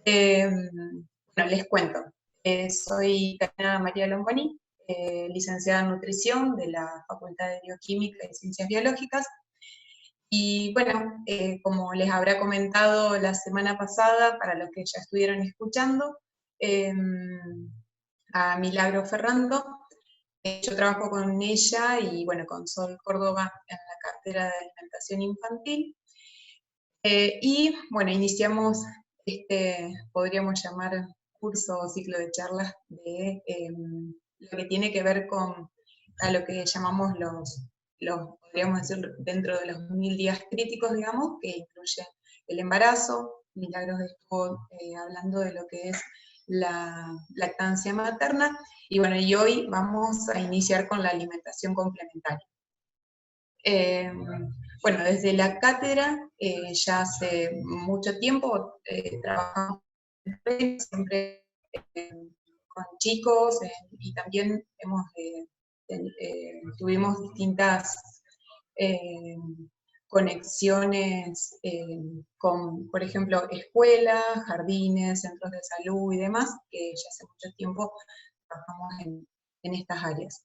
Bueno, les cuento. Soy Karina María Longoni, licenciada en nutrición de la Facultad de Bioquímica y Ciencias Biológicas. Y bueno, como les habrá comentado la semana pasada, para los que ya estuvieron escuchando, a Milagro Ferrando, yo trabajo con ella y bueno, con Sol Córdoba en la cátedra de alimentación infantil. Y bueno, iniciamos podríamos llamar curso o ciclo de charlas de lo que tiene que ver con a lo que llamamos podríamos decir, dentro de los 1000 días críticos, digamos, que incluye el embarazo. Milagros estuvo hablando de lo que es la lactancia materna, y bueno, y hoy vamos a iniciar con la alimentación complementaria. Bueno, desde la cátedra ya hace mucho tiempo trabajamos siempre con chicos y también tuvimos distintas conexiones con, por ejemplo, escuelas, jardines, centros de salud y demás, que ya hace mucho tiempo trabajamos en estas áreas.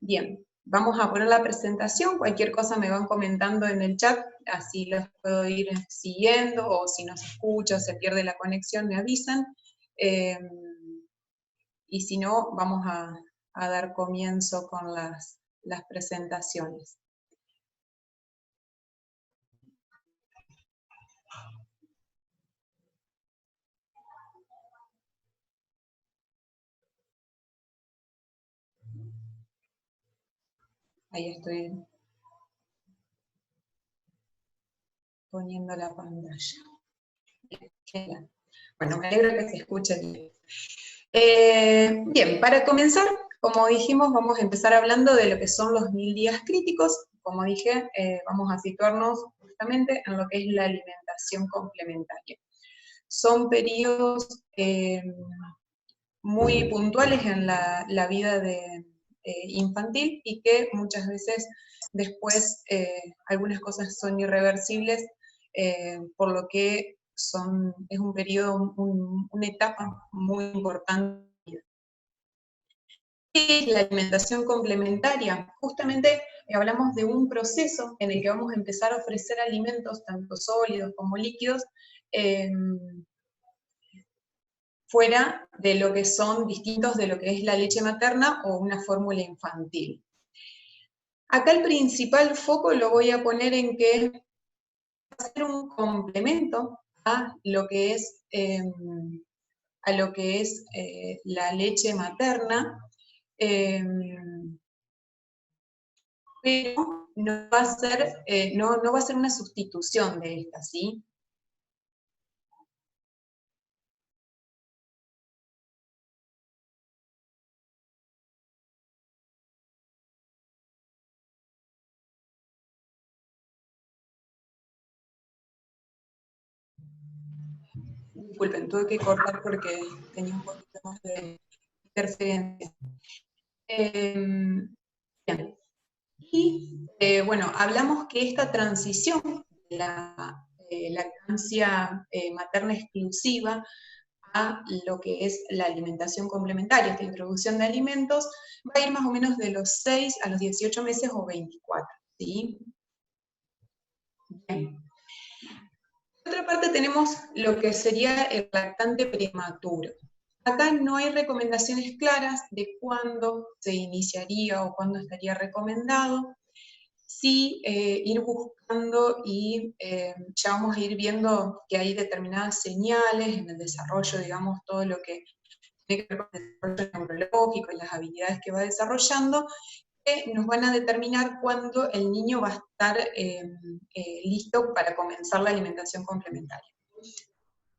Bien, vamos a poner la presentación, cualquier cosa me van comentando en el chat, así los puedo ir siguiendo, o si no se escucha o se pierde la conexión me avisan, y si no, vamos a dar comienzo con las presentaciones. Ahí estoy poniendo la pantalla. Bueno, me alegro que se escuche bien. Bien, para comenzar, como dijimos, vamos a empezar hablando de lo que son los 1000 días críticos. Como dije, vamos a situarnos justamente en lo que es la alimentación complementaria. Son periodos muy puntuales en la vida infantil, y que muchas veces después algunas cosas son irreversibles, por lo que es un periodo, una etapa muy importante. ¿Qué es la alimentación complementaria? Justamente hablamos de un proceso en el que vamos a empezar a ofrecer alimentos, tanto sólidos como líquidos, fuera de lo que son distintos de lo que es la leche materna o una fórmula infantil. Acá el principal foco lo voy a poner en que va a ser un complemento a lo que es, la leche materna, pero no va a ser, no va a ser una sustitución de esta, ¿sí? Disculpen, tuve que cortar porque tenía un poquito más de interferencia. Bien. Y bueno, hablamos que esta transición de la lactancia materna exclusiva a lo que es la alimentación complementaria, esta introducción de alimentos, va a ir más o menos de los 6 a los 18 meses o 24, ¿sí? Bien. Por otra parte tenemos lo que sería el lactante prematuro. Acá no hay recomendaciones claras de cuándo se iniciaría o cuándo estaría recomendado. Sí, ir buscando y ya vamos a ir viendo que hay determinadas señales en el desarrollo, digamos, todo lo que tiene que ver con el desarrollo neurológico y las habilidades que va desarrollando, que nos van a determinar cuándo el niño va a estar listo para comenzar la alimentación complementaria.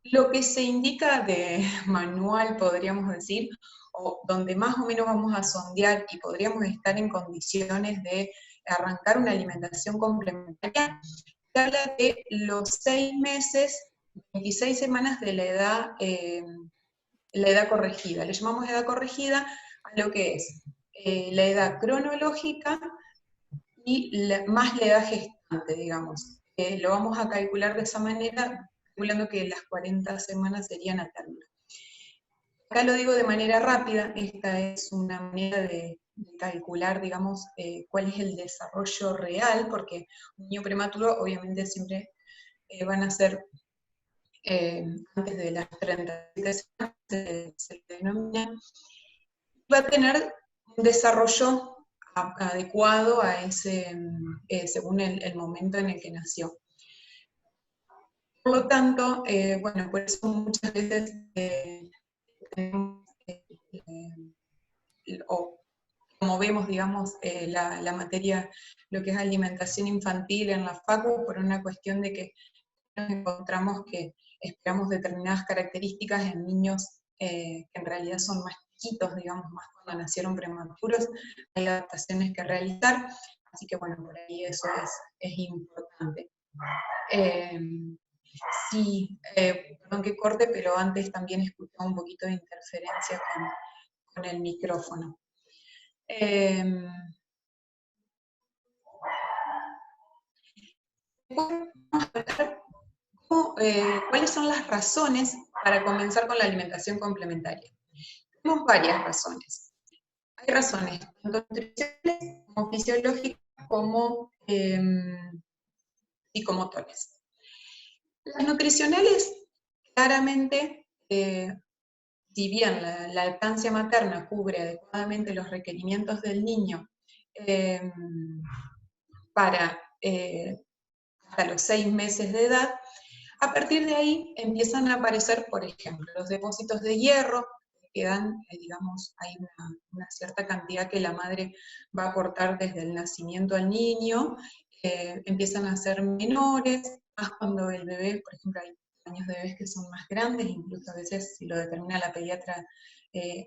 Lo que se indica de manual, podríamos decir, o donde más o menos vamos a sondear y podríamos estar en condiciones de arrancar una alimentación complementaria, se habla de los 6 meses, 26 semanas de la edad corregida. Le llamamos edad corregida a lo que es la edad cronológica y más la edad gestante, digamos. Lo vamos a calcular de esa manera, calculando que las 40 semanas serían a término. Acá lo digo de manera rápida, esta es una manera de calcular, digamos, cuál es el desarrollo real, porque un niño prematuro obviamente siempre van a ser antes de las 37 semanas, se le denomina, va a tener un desarrollo adecuado a ese, según el momento en el que nació. Por lo tanto, bueno, por eso muchas veces tenemos, o como vemos, digamos, la materia, lo que es alimentación infantil en la facu, por una cuestión de que nos encontramos que esperamos determinadas características en niños que en realidad son más chiquitos, digamos, más cuando nacieron prematuros, hay adaptaciones que realizar, así que bueno, por ahí eso es importante. Sí, perdón que corte, pero antes también escuchaba un poquito de interferencia con el micrófono. ¿Cuáles son las razones para comenzar con la alimentación complementaria? Tenemos varias razones. Hay razones tanto nutricionales como fisiológicas como psicomotores. Las nutricionales, claramente, si bien la lactancia materna cubre adecuadamente los requerimientos del niño para hasta los 6 meses de edad, a partir de ahí empiezan a aparecer, por ejemplo, los depósitos de hierro, que dan, digamos, hay una cierta cantidad que la madre va a aportar desde el nacimiento al niño, empiezan a ser menores, más cuando el bebé, por ejemplo, hay años de bebés que son más grandes, incluso a veces, si lo determina la pediatra,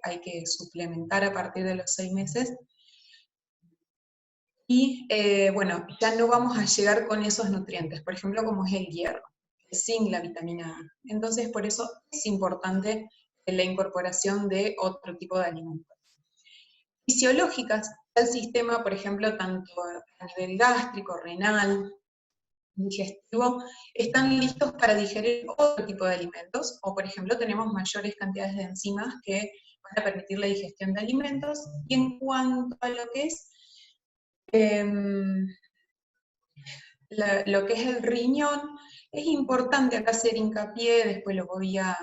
hay que suplementar a partir de los 6 meses. Y bueno, ya no vamos a llegar con esos nutrientes, por ejemplo, como es el hierro, el zinc, la vitamina A. Entonces, por eso es importante la incorporación de otro tipo de alimentos. Fisiológicas, el sistema, por ejemplo, tanto a nivel gástrico, renal, digestivo, están listos para digerir otro tipo de alimentos, o por ejemplo tenemos mayores cantidades de enzimas que van a permitir la digestión de alimentos, y en cuanto a lo que es lo que es el riñón, es importante acá hacer hincapié, después lo voy a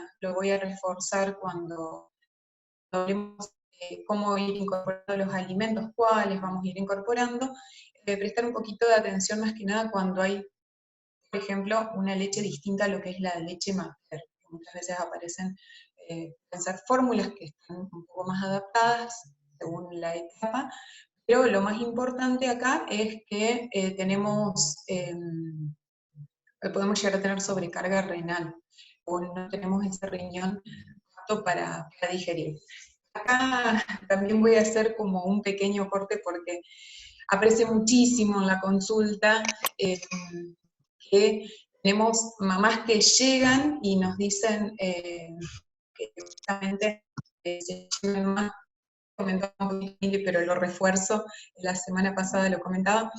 reforzar cuando hablemos de cómo ir incorporando los alimentos, cuáles vamos a ir incorporando, prestar un poquito de atención más que nada cuando hay, por ejemplo, una leche distinta a lo que es la leche materna. Muchas veces aparecen pensar fórmulas que están un poco más adaptadas según la etapa, pero lo más importante acá es que podemos llegar a tener sobrecarga renal, o no tenemos ese riñón apto para digerir. Acá también voy a hacer como un pequeño corte porque aparece muchísimo en la consulta que tenemos mamás que llegan y nos dicen que justamente se llevan más, comentaba un poquito, pero lo refuerzo, la semana pasada lo comentaba,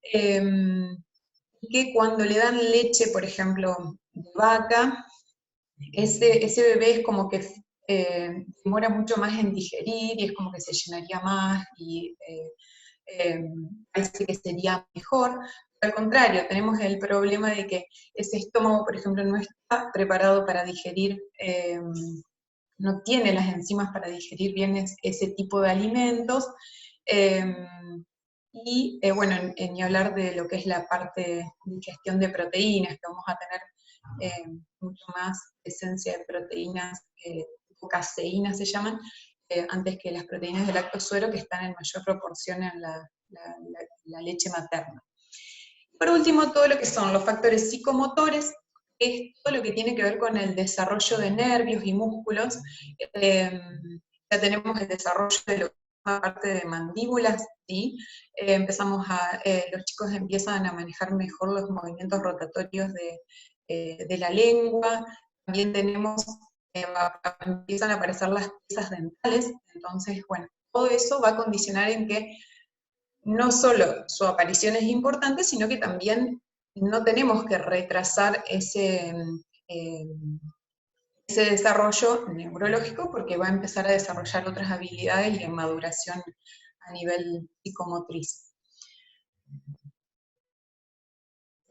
que cuando le dan leche, por ejemplo, de vaca, ese bebé es como que demora mucho más en digerir y es como que se llenaría más y parece que sería mejor. Al contrario, tenemos el problema de que ese estómago, por ejemplo, no está preparado para digerir, no tiene las enzimas para digerir bien ese tipo de alimentos. Y bueno, ni hablar de lo que es la parte de digestión de proteínas, que vamos a tener mucho más esencia de proteínas, tipo caseínas se llaman, antes que las proteínas del lactosuero, que están en mayor proporción en la leche materna. Por último, todo lo que son los factores psicomotores, es todo lo que tiene que ver con el desarrollo de nervios y músculos. Ya tenemos el desarrollo de lo que es la parte de mandíbulas, ¿sí? Los chicos empiezan a manejar mejor los movimientos rotatorios de la lengua. También tenemos, empiezan a aparecer las piezas dentales. Entonces, bueno, todo eso va a condicionar en que no solo su aparición es importante, sino que también no tenemos que retrasar ese desarrollo neurológico, porque va a empezar a desarrollar otras habilidades y en maduración a nivel psicomotriz.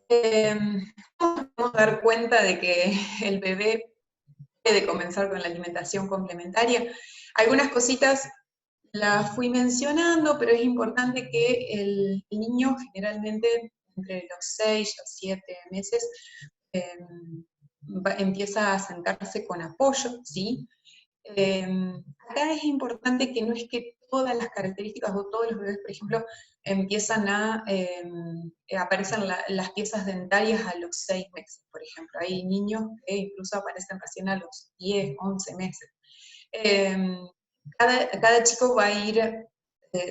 Podemos dar cuenta de que el bebé puede comenzar con la alimentación complementaria. Algunas cositas las fui mencionando, pero es importante que el niño generalmente entre los 6 a 7 meses empieza a sentarse con apoyo, ¿sí? Acá es importante que no es que todas las características o todos los bebés, por ejemplo, empiezan a, aparecen las piezas dentarias a los 6 meses, por ejemplo. Hay niños que incluso aparecen recién a los 10, 11 meses. Cada chico va a ir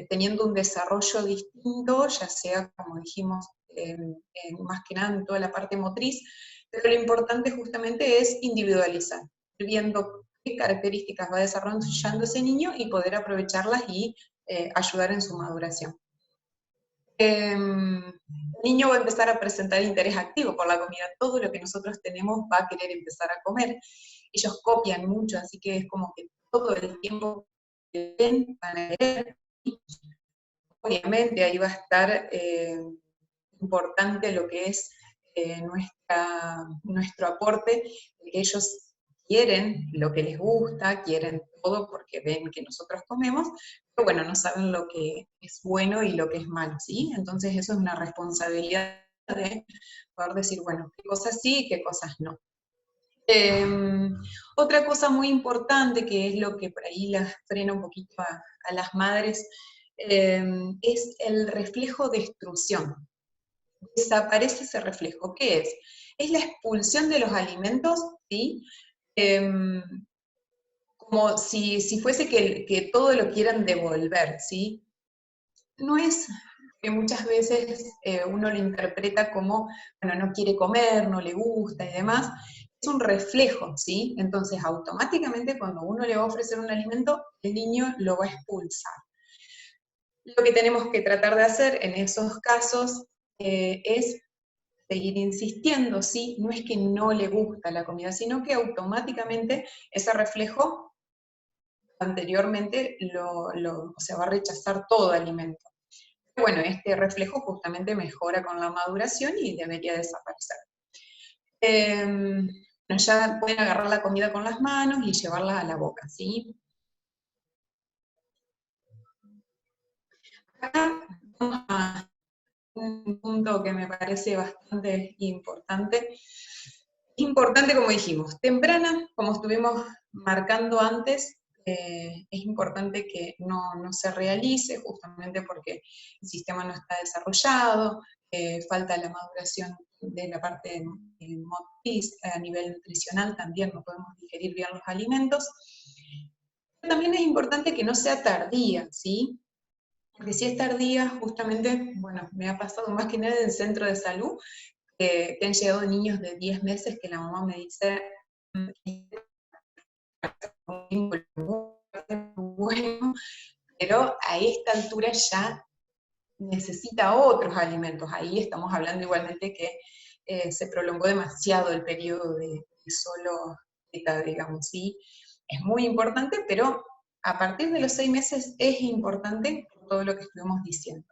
teniendo un desarrollo distinto, ya sea, como dijimos, más que nada en toda la parte motriz, pero lo importante justamente es individualizar, viendo qué características va desarrollando ese niño y poder aprovecharlas y ayudar en su maduración. El niño va a empezar a presentar interés activo por la comida, todo lo que nosotros tenemos va a querer empezar a comer. Ellos copian mucho, así que es como que todo el tiempo que ven van a querer. Obviamente ahí va a estar importante lo que es nuestro aporte, de que ellos quieren lo que les gusta, quieren todo porque ven que nosotros comemos, pero bueno, no saben lo que es bueno y lo que es malo, ¿sí? Entonces eso es una responsabilidad de poder decir, bueno, qué cosas sí y qué cosas no. Otra cosa muy importante, que es lo que por ahí las frena un poquito a las madres, es el reflejo de extrusión. Desaparece ese reflejo. ¿Qué es? Es la expulsión de los alimentos, ¿sí? Como si fuese que todo lo quieran devolver, ¿sí? No es que muchas veces uno lo interpreta como, bueno, no quiere comer, no le gusta y demás. Es un reflejo, ¿sí? Entonces, automáticamente cuando uno le va a ofrecer un alimento, el niño lo va a expulsar. Lo que tenemos que tratar de hacer en esos casos es seguir insistiendo, ¿sí? No es que no le gusta la comida, sino que automáticamente ese reflejo anteriormente o sea, va a rechazar todo alimento. Bueno, este reflejo justamente mejora con la maduración y debería desaparecer. Ya pueden agarrar la comida con las manos y llevarla a la boca, ¿sí? Acá vamos a un punto que me parece bastante importante. Es importante, como dijimos, temprana, como estuvimos marcando antes, es importante que no se realice justamente porque el sistema no está desarrollado, falta la maduración de la parte motriz, a nivel nutricional también no podemos digerir bien los alimentos. Pero también es importante que no sea tardía, ¿sí? Porque si es tardía, justamente, bueno, me ha pasado más que nada en el centro de salud, que han llegado niños de 10 meses que la mamá me dice, bueno, pero a esta altura ya necesita otros alimentos. Ahí estamos hablando igualmente que se prolongó demasiado el periodo de solo teta, digamos, ¿sí? Es muy importante, pero a partir de los 6 meses es importante por todo lo que estuvimos diciendo.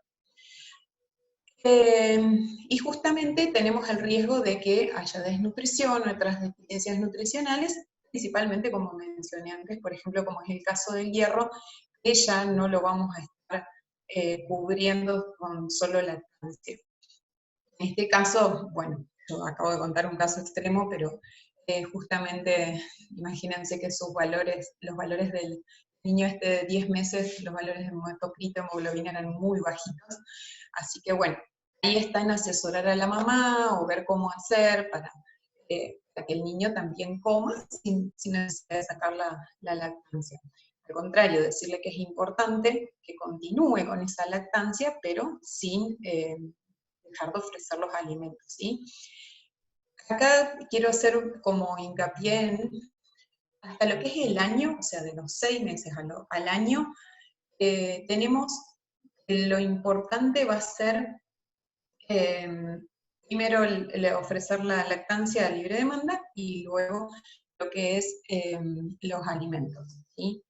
Y justamente tenemos el riesgo de que haya desnutrición o otras deficiencias nutricionales, principalmente como mencioné antes, por ejemplo, como es el caso del hierro, que ya no lo vamos a estar cubriendo con solo lactancia. En este caso, bueno, yo acabo de contar un caso extremo, pero justamente imagínense que sus valores, los valores del niño este de 10 meses, los valores de hematocrito, hemoglobina eran muy bajitos, así que bueno, ahí está en asesorar a la mamá o ver cómo hacer para que el niño también coma sin necesidad de sacar la lactancia. Al contrario, decirle que es importante que continúe con esa lactancia, pero sin dejar de ofrecer los alimentos, ¿sí? Acá quiero hacer como hincapié en hasta lo que es el año, o sea, de los 6 meses al año, tenemos, lo importante va a ser primero ofrecer la lactancia a libre demanda y luego lo que es los alimentos, ¿sí?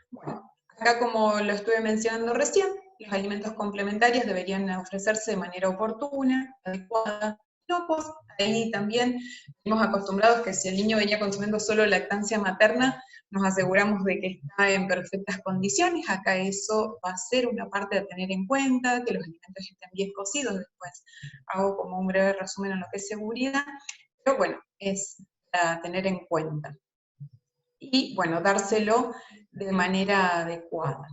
Bueno, acá como lo estuve mencionando recién, los alimentos complementarios deberían ofrecerse de manera oportuna, adecuada. No, pues ahí también hemos acostumbrados que si el niño venía consumiendo solo lactancia materna, nos aseguramos de que está en perfectas condiciones. Acá eso va a ser una parte a tener en cuenta, que los alimentos estén bien cocidos. Después hago como un breve resumen en lo que es seguridad, pero bueno, es a tener en cuenta. Y bueno, dárselo de manera adecuada.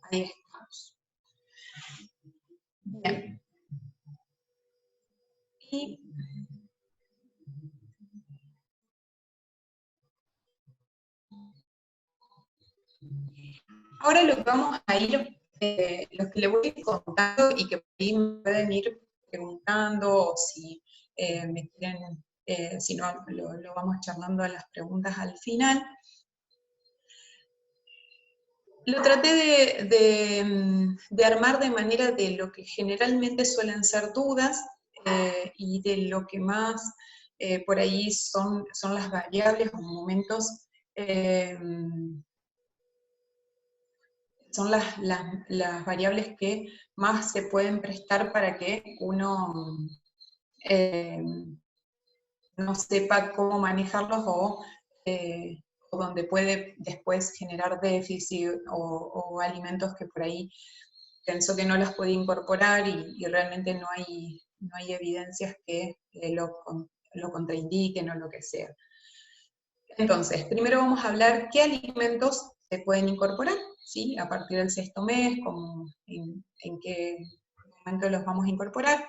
Ahí estamos. Bien. Y ahora lo que vamos a ir, los que le voy a ir contando y que me pueden ir preguntando, o si me quieren, si no, lo vamos charlando a las preguntas al final. Lo traté de armar de manera de lo que generalmente suelen ser dudas y de lo que más por ahí son las variables o momentos, son las variables que más se pueden prestar para que uno eh, no sepa cómo manejarlos o donde puede después generar déficit o alimentos que por ahí pensó que no las podía incorporar y realmente no hay evidencias que lo contraindiquen o lo que sea. Entonces, primero vamos a hablar qué alimentos se pueden incorporar, ¿sí? A partir del 6º mes, en qué momento los vamos a incorporar.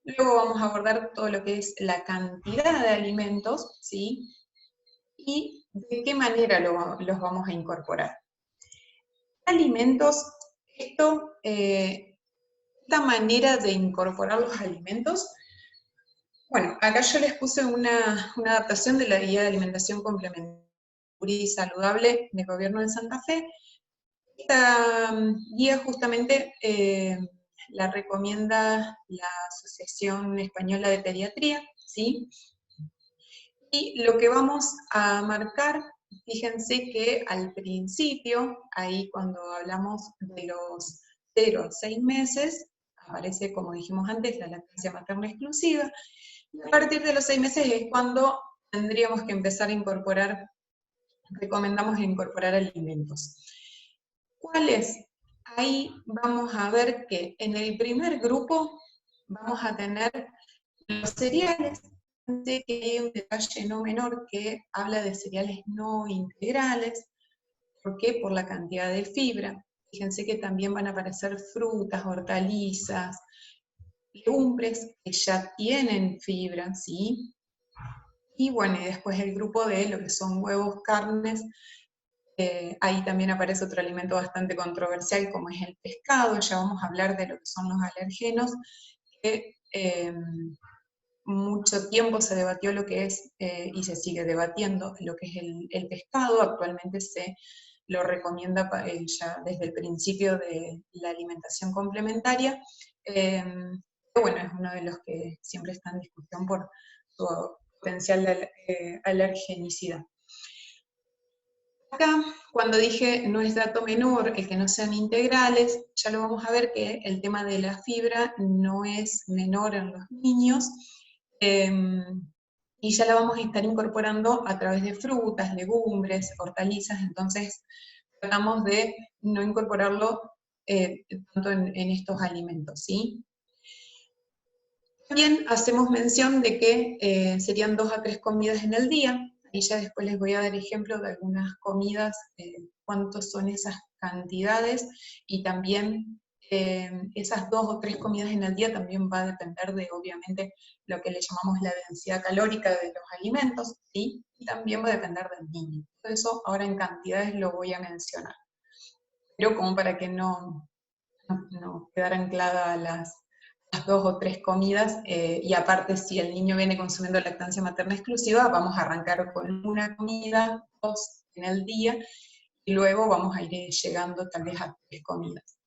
Luego vamos a abordar todo lo que es la cantidad de alimentos, ¿sí? Y de qué manera los vamos a incorporar. Alimentos, esta manera de incorporar los alimentos, bueno, acá yo les puse una adaptación de la Guía de Alimentación Complementaria y Saludable del Gobierno de Santa Fe. Esta guía justamente la recomienda la Asociación Española de Pediatría, ¿sí? Y lo que vamos a marcar, fíjense que al principio, ahí cuando hablamos de los 0 a 6 meses, aparece, como dijimos antes, la lactancia materna exclusiva, y a partir de los 6 meses es cuando tendríamos que empezar a incorporar, recomendamos incorporar alimentos. ¿Cuáles? Ahí vamos a ver que en el primer grupo vamos a tener los cereales. Fíjense que hay un detalle no menor que habla de cereales no integrales. ¿Por qué? Por la cantidad de fibra. Fíjense que también van a aparecer frutas, hortalizas, legumbres que ya tienen fibra, ¿sí? Y bueno, y después el grupo de lo que son huevos, carnes, ahí también aparece otro alimento bastante controversial como es el pescado. Ya vamos a hablar de lo que son los alergenos, que mucho tiempo se debatió lo que es, y se sigue debatiendo, lo que es el pescado. Actualmente se lo recomienda ya desde el principio de la alimentación complementaria, pero bueno, es uno de los que siempre está en discusión por su potencial alergenicidad. Acá, cuando dije no es dato menor el que no sean integrales, ya lo vamos a ver que el tema de la fibra no es menor en los niños, y ya la vamos a estar incorporando a través de frutas, legumbres, hortalizas. Entonces tratamos de no incorporarlo tanto en estos alimentos, ¿sí? También hacemos mención de que serían 2 a 3 comidas en el día, y ya después les voy a dar ejemplos de algunas comidas, cuántos son esas cantidades, y también esas 2 o 3 comidas en el día también va a depender de, obviamente, lo que le llamamos la densidad calórica de los alimentos, ¿sí? Y también va a depender del niño. Todo eso ahora en cantidades lo voy a mencionar, pero como para que no quedara anclada las 2 o 3 comidas, y aparte si el niño viene consumiendo lactancia materna exclusiva, vamos a arrancar con una comida, 2 en el día, y luego vamos a ir llegando tal vez a 3 comidas.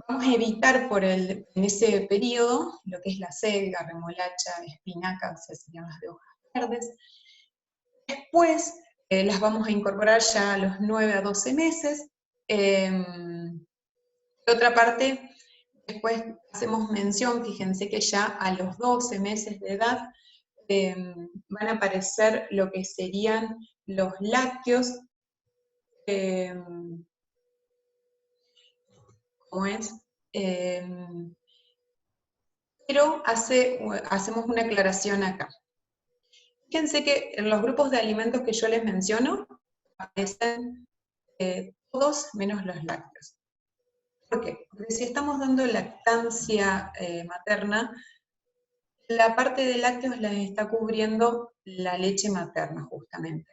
vamos a evitar en ese periodo lo que es la selga, remolacha, espinaca, o sea, serían las de hojas verdes. Después las vamos a incorporar ya a los 9 a 12 meses. Por otra parte, después hacemos mención, fíjense que ya a los 12 meses de edad van a aparecer lo que serían los lácteos, ¿cómo es? Pero hacemos una aclaración acá. Fíjense que en los grupos de alimentos que yo les menciono, aparecen todos menos los lácteos. ¿Por qué? Porque si estamos dando lactancia materna, la parte de lácteos la está cubriendo la leche materna, justamente.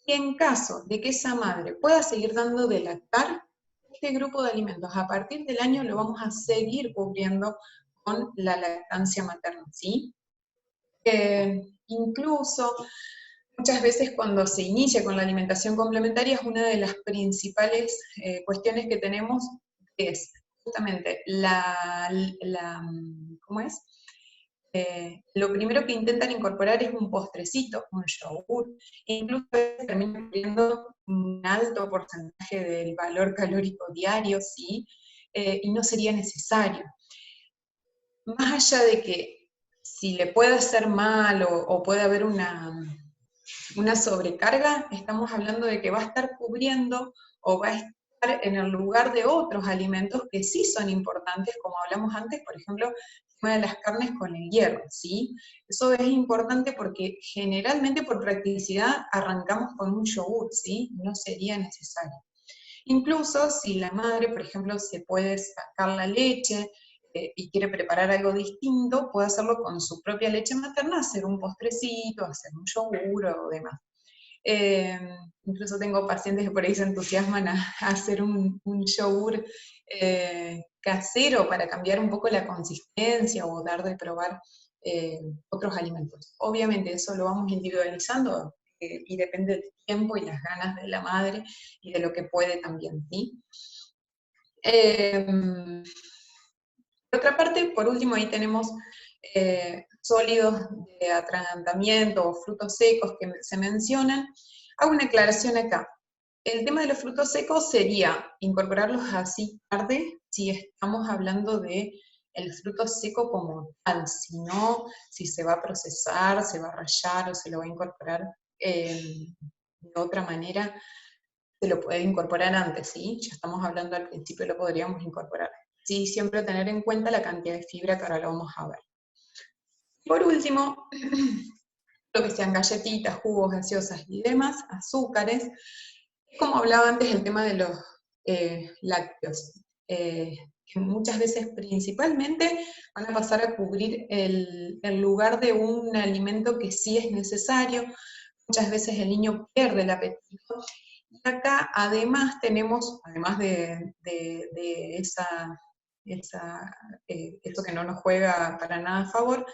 Y en caso de que esa madre pueda seguir dando de lactar, este grupo de alimentos a partir del año lo vamos a seguir cubriendo con la lactancia materna, ¿sí? Incluso muchas veces cuando se inicia con la alimentación complementaria es una de las principales cuestiones que tenemos, que es justamente ¿cómo es? Lo primero que intentan incorporar es un postrecito, un yogur, e incluso terminan teniendo un alto porcentaje del valor calórico diario, ¿sí? Y no sería necesario. Más allá de que si le puede hacer mal o puede haber una sobrecarga, estamos hablando de que va a estar cubriendo o va a estar en el lugar de otros alimentos que sí son importantes, como hablamos antes, por ejemplo, el tema de las carnes con el hierro, ¿sí? Eso es importante porque generalmente por practicidad arrancamos con un yogur, ¿sí? No sería necesario. Incluso si la madre, por ejemplo, se puede sacar la leche y quiere preparar algo distinto, puede hacerlo con su propia leche materna, hacer un postrecito, hacer un yogur o demás. Incluso tengo pacientes que por ahí se entusiasman a hacer un yogur casero para cambiar un poco la consistencia o dar de probar otros alimentos. Obviamente eso lo vamos individualizando y depende del tiempo y las ganas de la madre y de lo que puede también, ¿sí? Por otra parte, por último, ahí tenemos sólidos de atragantamiento o frutos secos que se mencionan. Hago una aclaración acá. El tema de los frutos secos sería incorporarlos así tarde si estamos hablando de el fruto seco como tal, si no, si se va a procesar, se va a rallar o se lo va a incorporar de otra manera, se lo puede incorporar antes, ¿sí? Ya estamos hablando al principio, lo podríamos incorporar. Sí, siempre tener en cuenta la cantidad de fibra que ahora lo vamos a ver. Por último, lo que sean galletitas, jugos, gaseosas y demás, azúcares, como hablaba antes, el tema de los lácteos, que muchas veces principalmente van a pasar a cubrir el lugar de un alimento que sí es necesario. Muchas veces el niño pierde el apetito. Y acá además tenemos, además de esto que no nos juega para nada a favor,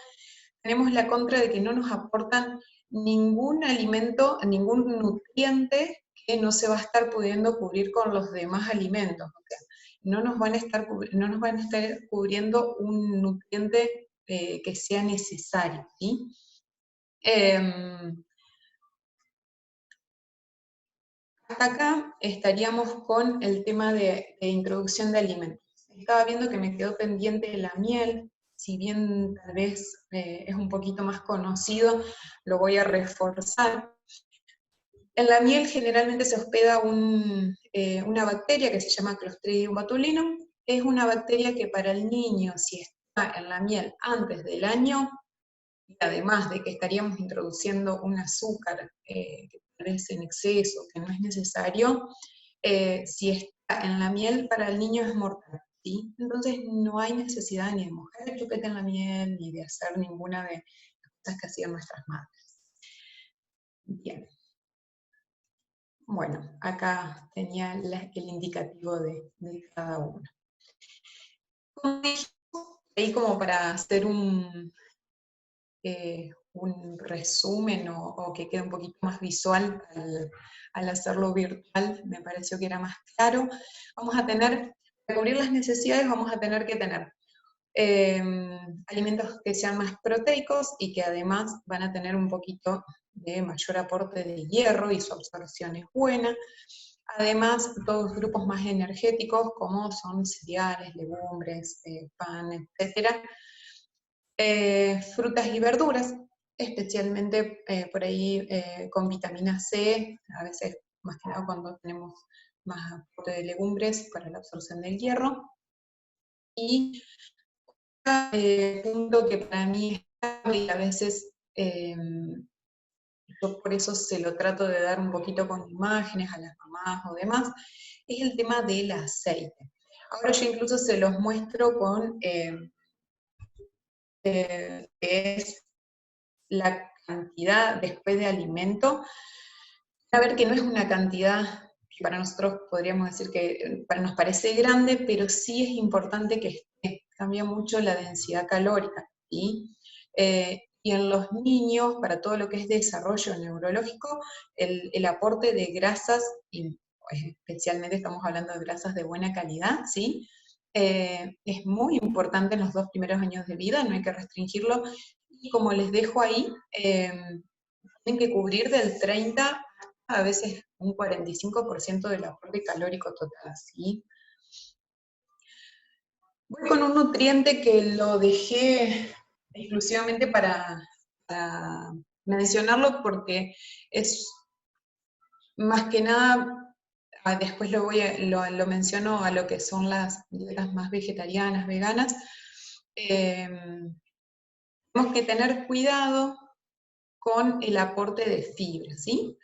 tenemos la contra de que no nos aportan ningún alimento, ningún nutriente que no se va a estar pudiendo cubrir con los demás alimentos. O sea, no nos van a estar cubriendo un nutriente que sea necesario, ¿sí? Hasta acá estaríamos con el tema de introducción de alimentos. Estaba viendo que me quedó pendiente la miel, si bien tal vez es un poquito más conocido, lo voy a reforzar. En la miel generalmente se hospeda una bacteria que se llama Clostridium botulinum. Es una bacteria que para el niño, si está en la miel antes del año, y además de que estaríamos introduciendo un azúcar que tal vez en exceso, que no es necesario, si está en la miel para el niño es mortal, ¿sí? Entonces no hay necesidad ni de mojar el chupete en la miel, ni de hacer ninguna de las cosas que hacían nuestras madres. Bien. Bueno, acá tenía el indicativo de cada uno. Ahí como para hacer un resumen o que quede un poquito más visual al hacerlo virtual, me pareció que era más claro. Vamos a tener Para cubrir las necesidades vamos a tener que tener alimentos que sean más proteicos y que además van a tener un poquito de mayor aporte de hierro y su absorción es buena. Además, todos grupos más energéticos como son cereales, legumbres, pan, etc. Frutas y verduras, especialmente por ahí con vitamina C, a veces más que nada cuando tenemos más aporte de legumbres para la absorción del hierro. Y punto que para mí es clave y a veces yo por eso se lo trato de dar un poquito con imágenes a las mamás o demás, es el tema del aceite. Ahora yo incluso se los muestro con que es la cantidad después de alimento, a ver que no es una cantidad que para nosotros podríamos decir que nos parece grande, pero sí es importante que esté. Cambia mucho la densidad calórica, ¿sí? Y en los niños, para todo lo que es desarrollo neurológico, el aporte de grasas, y especialmente estamos hablando de grasas de buena calidad, ¿sí? Es muy importante en los 2 primeros años de vida, no hay que restringirlo. Y como les dejo ahí, tienen que cubrir del 30 a veces un 45% del aporte calórico total, ¿sí? Voy con un nutriente que lo dejé exclusivamente para mencionarlo porque es más que nada, después lo menciono a lo que son las dietas más vegetarianas, veganas. Tenemos que tener cuidado con el aporte de fibra, ¿sí?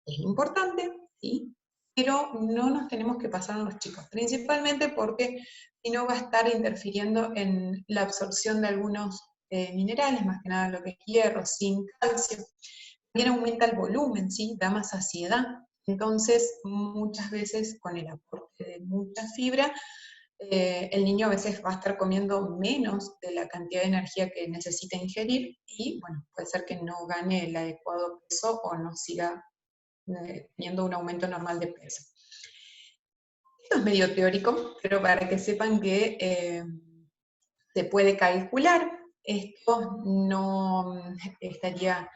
Es importante, ¿sí? Pero no nos tenemos que pasar a los chicos, principalmente porque si no va a estar interfiriendo en la absorción de algunos minerales, más que nada lo que es hierro, zinc, calcio. También aumenta el volumen, ¿sí? Da más saciedad. Entonces, muchas veces con el aporte de mucha fibra, el niño a veces va a estar comiendo menos de la cantidad de energía que necesita ingerir y, bueno, puede ser que no gane el adecuado peso o no siga teniendo un aumento normal de peso. Esto es medio teórico, pero para que sepan que se puede calcular. Esto no estaría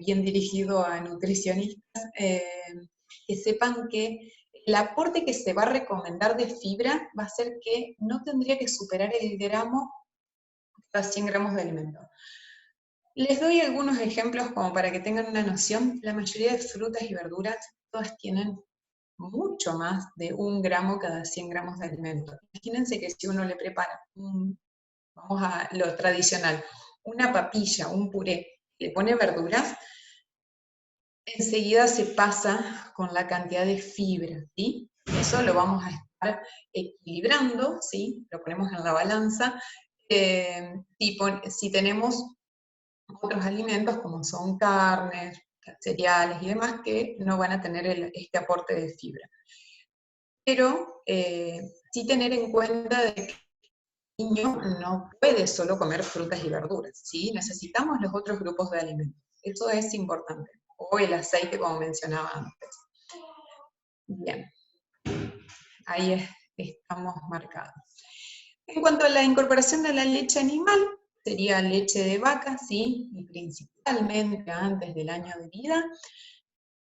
bien dirigido a nutricionistas, que sepan que el aporte que se va a recomendar de fibra va a ser que no tendría que superar el gramo a 100 gramos de alimento. Les doy algunos ejemplos como para que tengan una noción. La mayoría de frutas y verduras, todas tienen mucho más de 1 gramo cada 100 gramos de alimento. Imagínense que si uno le prepara, vamos a lo tradicional, una papilla, un puré, le pone verduras, enseguida se pasa con la cantidad de fibra, ¿sí? Eso lo vamos a estar equilibrando, ¿sí? Lo ponemos en la balanza. Si tenemos otros alimentos como son carnes, cereales y demás que no van a tener este aporte de fibra. Pero sí tener en cuenta de que el niño no puede solo comer frutas y verduras, ¿sí? Necesitamos los otros grupos de alimentos. Eso es importante. O el aceite, como mencionaba antes. Bien, ahí estamos marcados. En cuanto a la incorporación de la leche animal, sería leche de vaca, ¿sí? Y principalmente antes del año de vida.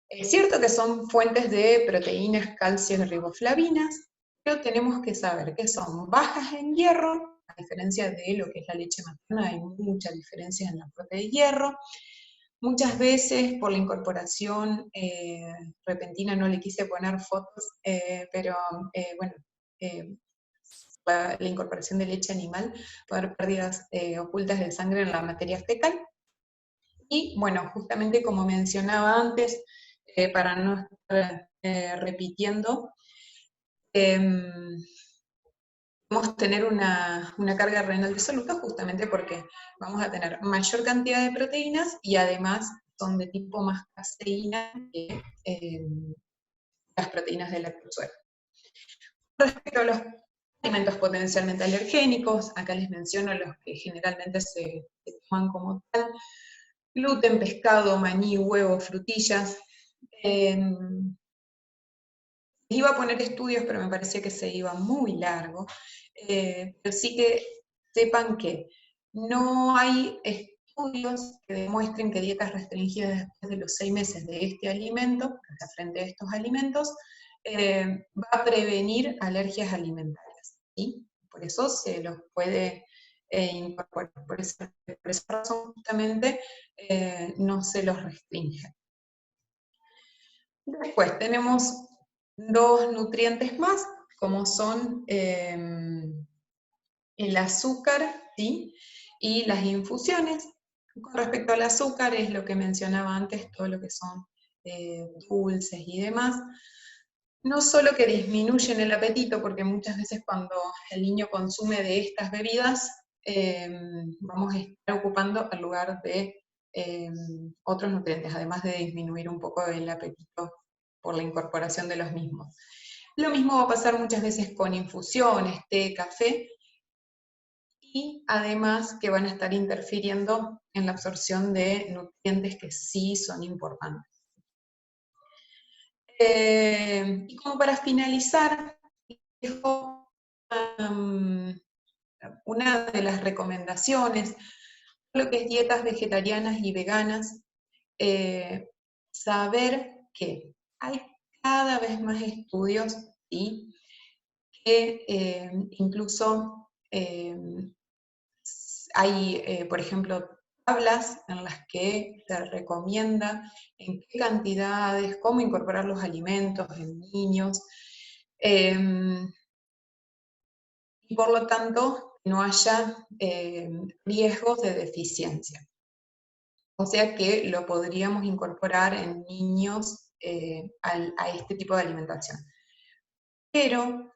Es cierto que son fuentes de proteínas, calcio y riboflavinas, pero tenemos que saber que son bajas en hierro, a diferencia de lo que es la leche materna, hay muchas diferencias en el aporte de hierro. Muchas veces por la incorporación repentina, no le quise poner fotos, pero bueno, la incorporación de leche animal puede haber pérdidas ocultas de sangre en la materia fecal. Y bueno, justamente como mencionaba antes, para no estar repitiendo, vamos a tener una carga renal disoluta justamente porque vamos a tener mayor cantidad de proteínas y además son de tipo más caseína que las proteínas del lactosuero. Respecto a los alimentos potencialmente alergénicos, acá les menciono los que generalmente se toman como tal: gluten, pescado, maní, huevo, frutillas. iba a poner estudios, pero me parecía que se iba muy largo. Pero sí que sepan que no hay estudios que demuestren que dietas restringidas después de los 6 meses de este alimento, o sea, frente a estos alimentos, va a prevenir alergias alimentarias, ¿sí? Por eso se los puede incorporar. Por esa razón, justamente, no se los restringe. Después tenemos 2 nutrientes más, como son el azúcar, ¿sí? Y las infusiones. Con respecto al azúcar, es lo que mencionaba antes, todo lo que son dulces y demás. No solo que disminuyen el apetito, porque muchas veces cuando el niño consume de estas bebidas, vamos a estar ocupando el lugar de otros nutrientes, además de disminuir un poco el apetito por la incorporación de los mismos. Lo mismo va a pasar muchas veces con infusiones, té, café, y además que van a estar interfiriendo en la absorción de nutrientes que sí son importantes. Y como para finalizar, dejo una de las recomendaciones, lo que es dietas vegetarianas y veganas, saber que hay cada vez más estudios, ¿sí? Que incluso hay, por ejemplo, tablas en las que se recomienda en qué cantidades, cómo incorporar los alimentos en niños, y por lo tanto no haya riesgos de deficiencia. O sea que lo podríamos incorporar en niños a este tipo de alimentación. Pero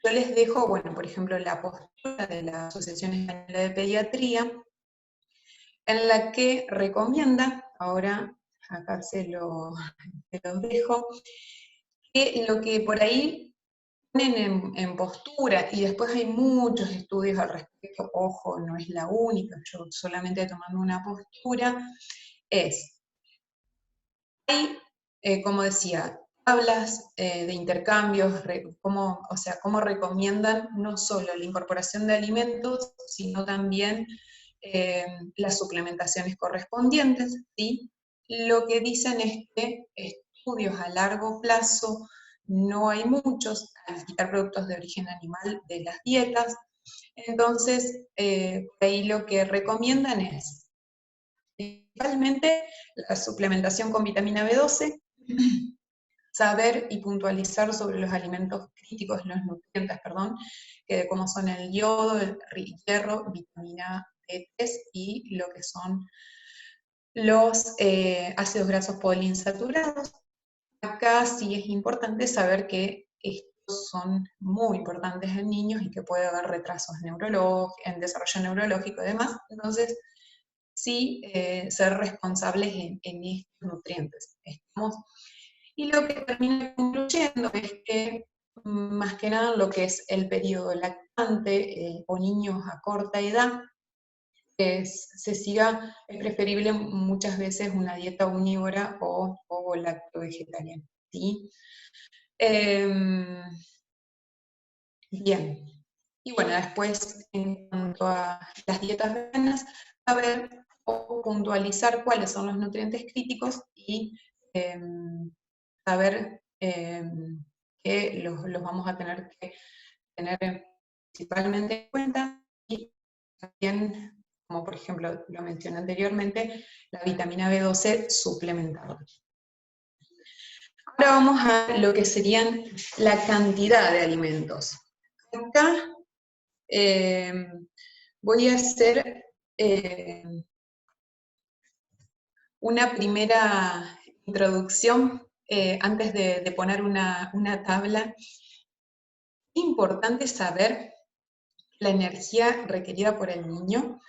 yo les dejo, bueno, por ejemplo, la postura de la Asociación Española de Pediatría, en la que recomienda, ahora acá se los dejo, que lo que por ahí ponen en postura, y después hay muchos estudios al respecto, ojo, no es la única, yo solamente tomando una postura, es, hay, como decía, tablas de intercambios, cómo recomiendan no solo la incorporación de alimentos, sino también las suplementaciones correspondientes, ¿sí? Lo que dicen es que estudios a largo plazo no hay muchos al quitar productos de origen animal de las dietas, entonces por ahí lo que recomiendan es principalmente la suplementación con vitamina B12, saber y puntualizar sobre los alimentos críticos, los nutrientes, perdón, como son el yodo, el hierro, vitamina B3 y lo que son los ácidos grasos poliinsaturados. Acá sí es importante saber que estos son muy importantes en niños y que puede haber retrasos en desarrollo neurológico y demás. Entonces, sí ser responsables en estos nutrientes. Y lo que termina concluyendo es que, más que nada, lo que es el periodo lactante o niños a corta edad, se siga, es preferible muchas veces una dieta omnívora o lacto-vegetariana, ¿sí? Bien. Y bueno, después, en cuanto a las dietas veganas, saber o puntualizar cuáles son los nutrientes críticos y saber que los vamos a tener que tener principalmente en cuenta, y también, como por ejemplo lo mencioné anteriormente, la vitamina B12 suplementada. Ahora vamos a lo que serían la cantidad de alimentos. Acá voy a hacer una primera introducción antes de poner una tabla. Es importante saber la energía requerida por el niño.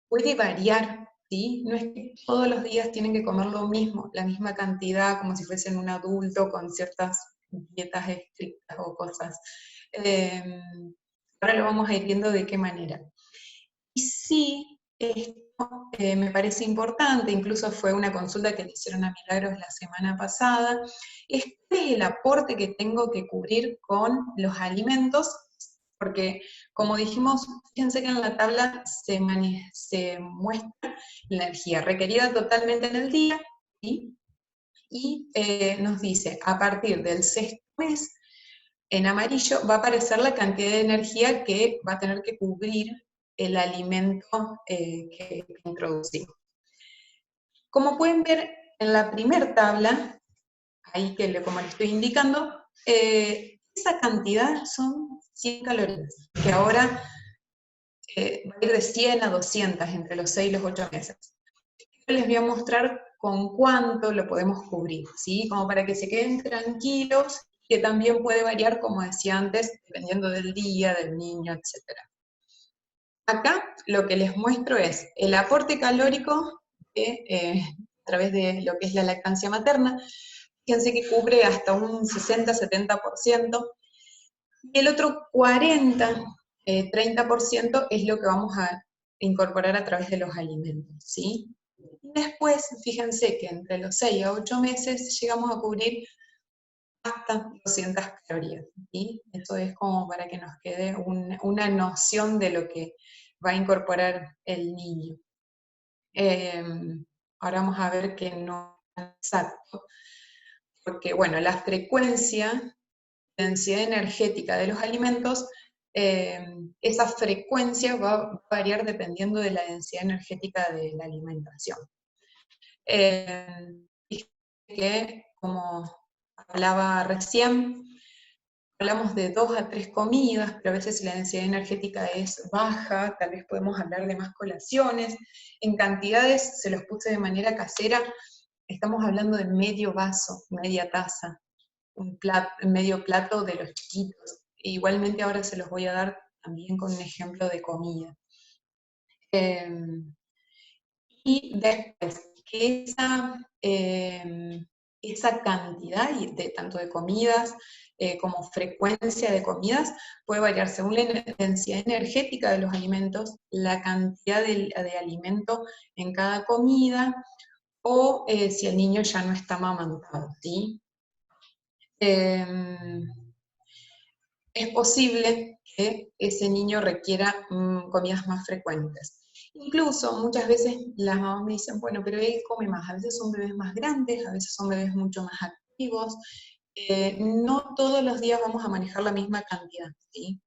Puede variar, ¿sí? No es que todos los días tienen que comer lo mismo, la misma cantidad, como si fuesen un adulto con ciertas dietas estrictas o cosas. Ahora lo vamos a ir viendo de qué manera. Y sí, esto me parece importante, incluso fue una consulta que le hicieron a Milagros la semana pasada, es cuál es el aporte que tengo que cubrir con los alimentos, porque como dijimos, fíjense que en la tabla se muestra la energía requerida totalmente en el día, ¿sí? Y nos dice, a partir del sexto mes, en amarillo va a aparecer la cantidad de energía que va a tener que cubrir el alimento que introducimos. Como pueden ver en la primera tabla, ahí como le estoy indicando, esa cantidad son 100 calorías, que ahora va a ir de 100 a 200 entre los 6 y los 8 meses. Yo les voy a mostrar con cuánto lo podemos cubrir, ¿sí? Como para que se queden tranquilos, que también puede variar, como decía antes, dependiendo del día, del niño, etc. Acá lo que les muestro es el aporte calórico a través de lo que es la lactancia materna. Fíjense que cubre hasta un 60-70%, y el otro 40-30% es lo que vamos a incorporar a través de los alimentos, ¿sí? Después, fíjense que entre los 6 a 8 meses llegamos a cubrir hasta 200 calorías, ¿sí? Eso es como para que nos quede una noción de lo que va a incorporar el niño. Ahora vamos a ver que no es exacto, porque bueno, la frecuencia, la densidad energética de los alimentos, esa frecuencia va a variar dependiendo de la densidad energética de la alimentación. Que, como hablaba recién, hablamos de 2 a 3 comidas, pero a veces si la densidad energética es baja, tal vez podemos hablar de más colaciones. En cantidades, se los puse de manera casera, estamos hablando de medio vaso, media taza, medio plato de los chiquitos. E igualmente ahora se los voy a dar también con un ejemplo de comida. Y después, que esa cantidad tanto de comidas como frecuencia de comidas puede variar según la densidad energética de los alimentos, la cantidad de alimento en cada comida, o si el niño ya no está amamantado, ¿sí? Es posible que ese niño requiera comidas más frecuentes. Incluso muchas veces las mamás me dicen, bueno, pero él come más, a veces son bebés más grandes, a veces son bebés mucho más activos, no todos los días vamos a manejar la misma cantidad, ¿sí?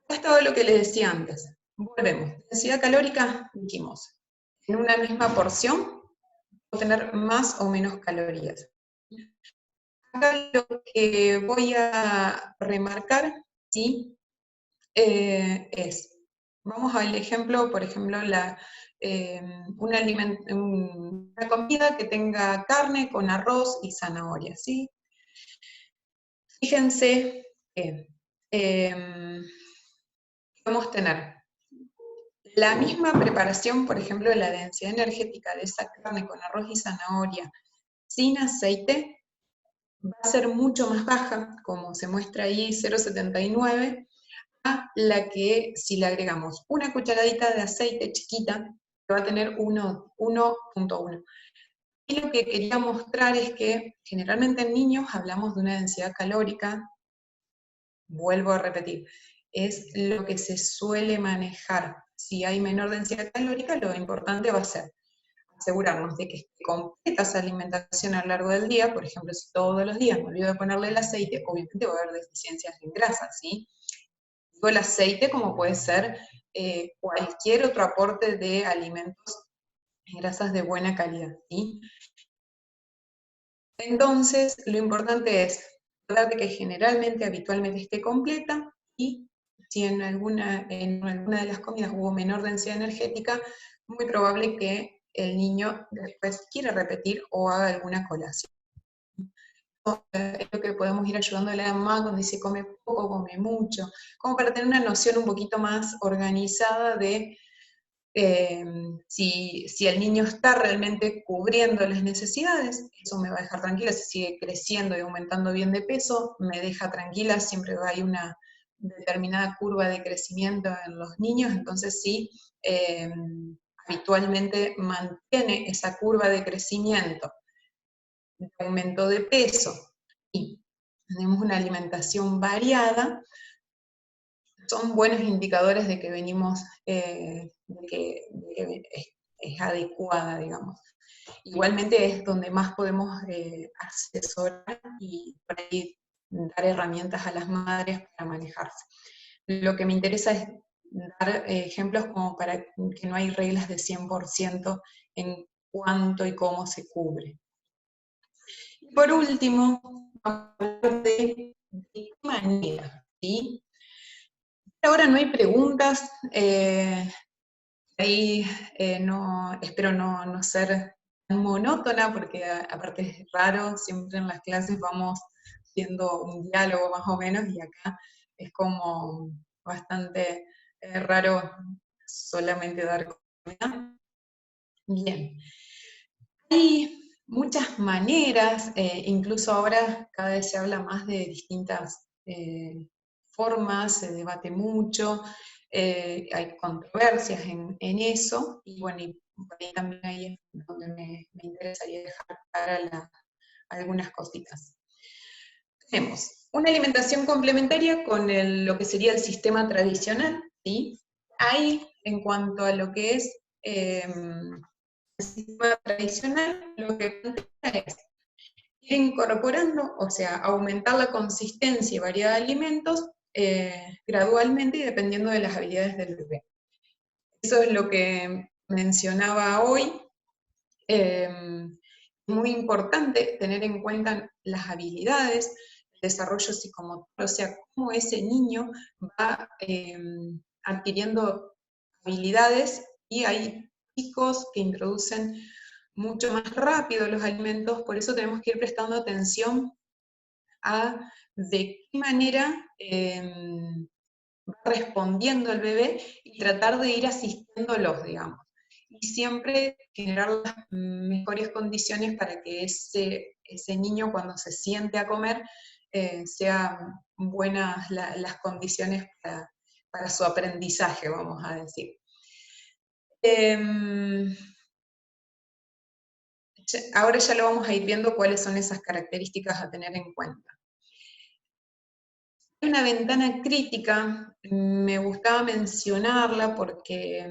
Acá estaba lo que les decía antes, volvemos, densidad calórica, dijimos, en una misma porción, puedo tener más o menos calorías. Acá lo que voy a remarcar, ¿sí? Vamos al ejemplo, por ejemplo, una comida que tenga carne con arroz y zanahoria, ¿sí? Fíjense que podemos tener la misma preparación, por ejemplo, de la densidad energética de esa carne con arroz y zanahoria sin aceite, va a ser mucho más baja, como se muestra ahí, 0,79, a la que si le agregamos una cucharadita de aceite chiquita, va a tener 1.1. Y lo que quería mostrar es que generalmente en niños hablamos de una densidad calórica, vuelvo a repetir, es lo que se suele manejar. Si hay menor densidad calórica, lo importante va a ser asegurarnos de que esté completa esa alimentación a lo largo del día. Por ejemplo, si todos los días me olvido de ponerle el aceite, obviamente va a haber deficiencias en grasa, ¿sí? Digo el aceite como puede ser cualquier otro aporte de alimentos en grasas de buena calidad, ¿sí? Entonces, lo importante es tratar de que generalmente, habitualmente esté completa, y si en alguna de las comidas hubo menor densidad energética, muy probable que el niño después quiera repetir o haga alguna colación. Es lo que podemos ir ayudando a la mamá cuando dice come poco, come mucho, como para tener una noción un poquito más organizada de si el niño está realmente cubriendo las necesidades. Eso me va a dejar tranquila. Si sigue creciendo y aumentando bien de peso, me deja tranquila, siempre hay una determinada curva de crecimiento en los niños, entonces sí, habitualmente mantiene esa curva de crecimiento, de aumento de peso, y tenemos una alimentación variada, son buenos indicadores de que venimos, de que es adecuada, digamos. Igualmente es donde más podemos asesorar y por ahí dar herramientas a las madres para manejarse. Lo que me interesa es dar ejemplos como para que no hay reglas de 100% en cuánto y cómo se cubre. Y por último, vamos a hablar de qué manera, ¿sí? Ahora no hay preguntas, ahí espero no ser tan monótona, porque aparte es raro, siempre en las clases vamos haciendo un diálogo más o menos, y acá es como bastante raro solamente dar comida. Bien, hay muchas maneras, incluso ahora cada vez se habla más de distintas formas, se debate mucho, hay controversias en eso, y bueno, y por ahí también ahí es donde me interesaría dejar para algunas cositas. Tenemos una alimentación complementaria con lo que sería el sistema tradicional, ¿sí? Ahí, en cuanto a lo que es el sistema tradicional, lo que plantea es ir incorporando, o sea, aumentar la consistencia y variedad de alimentos gradualmente y dependiendo de las habilidades del bebé. Eso es lo que mencionaba hoy. Es muy importante tener en cuenta las habilidades, el desarrollo psicomotor, o sea, cómo ese niño va adquiriendo habilidades, y hay chicos que introducen mucho más rápido los alimentos, por eso tenemos que ir prestando atención a de qué manera va respondiendo el bebé y tratar de ir asistiéndolos, digamos. Y siempre generar las mejores condiciones para que ese niño, cuando se siente a comer, sean buenas las condiciones para su aprendizaje, vamos a decir. Ahora ya lo vamos a ir viendo cuáles son esas características a tener en cuenta. Hay una ventana crítica, me gustaba mencionarla porque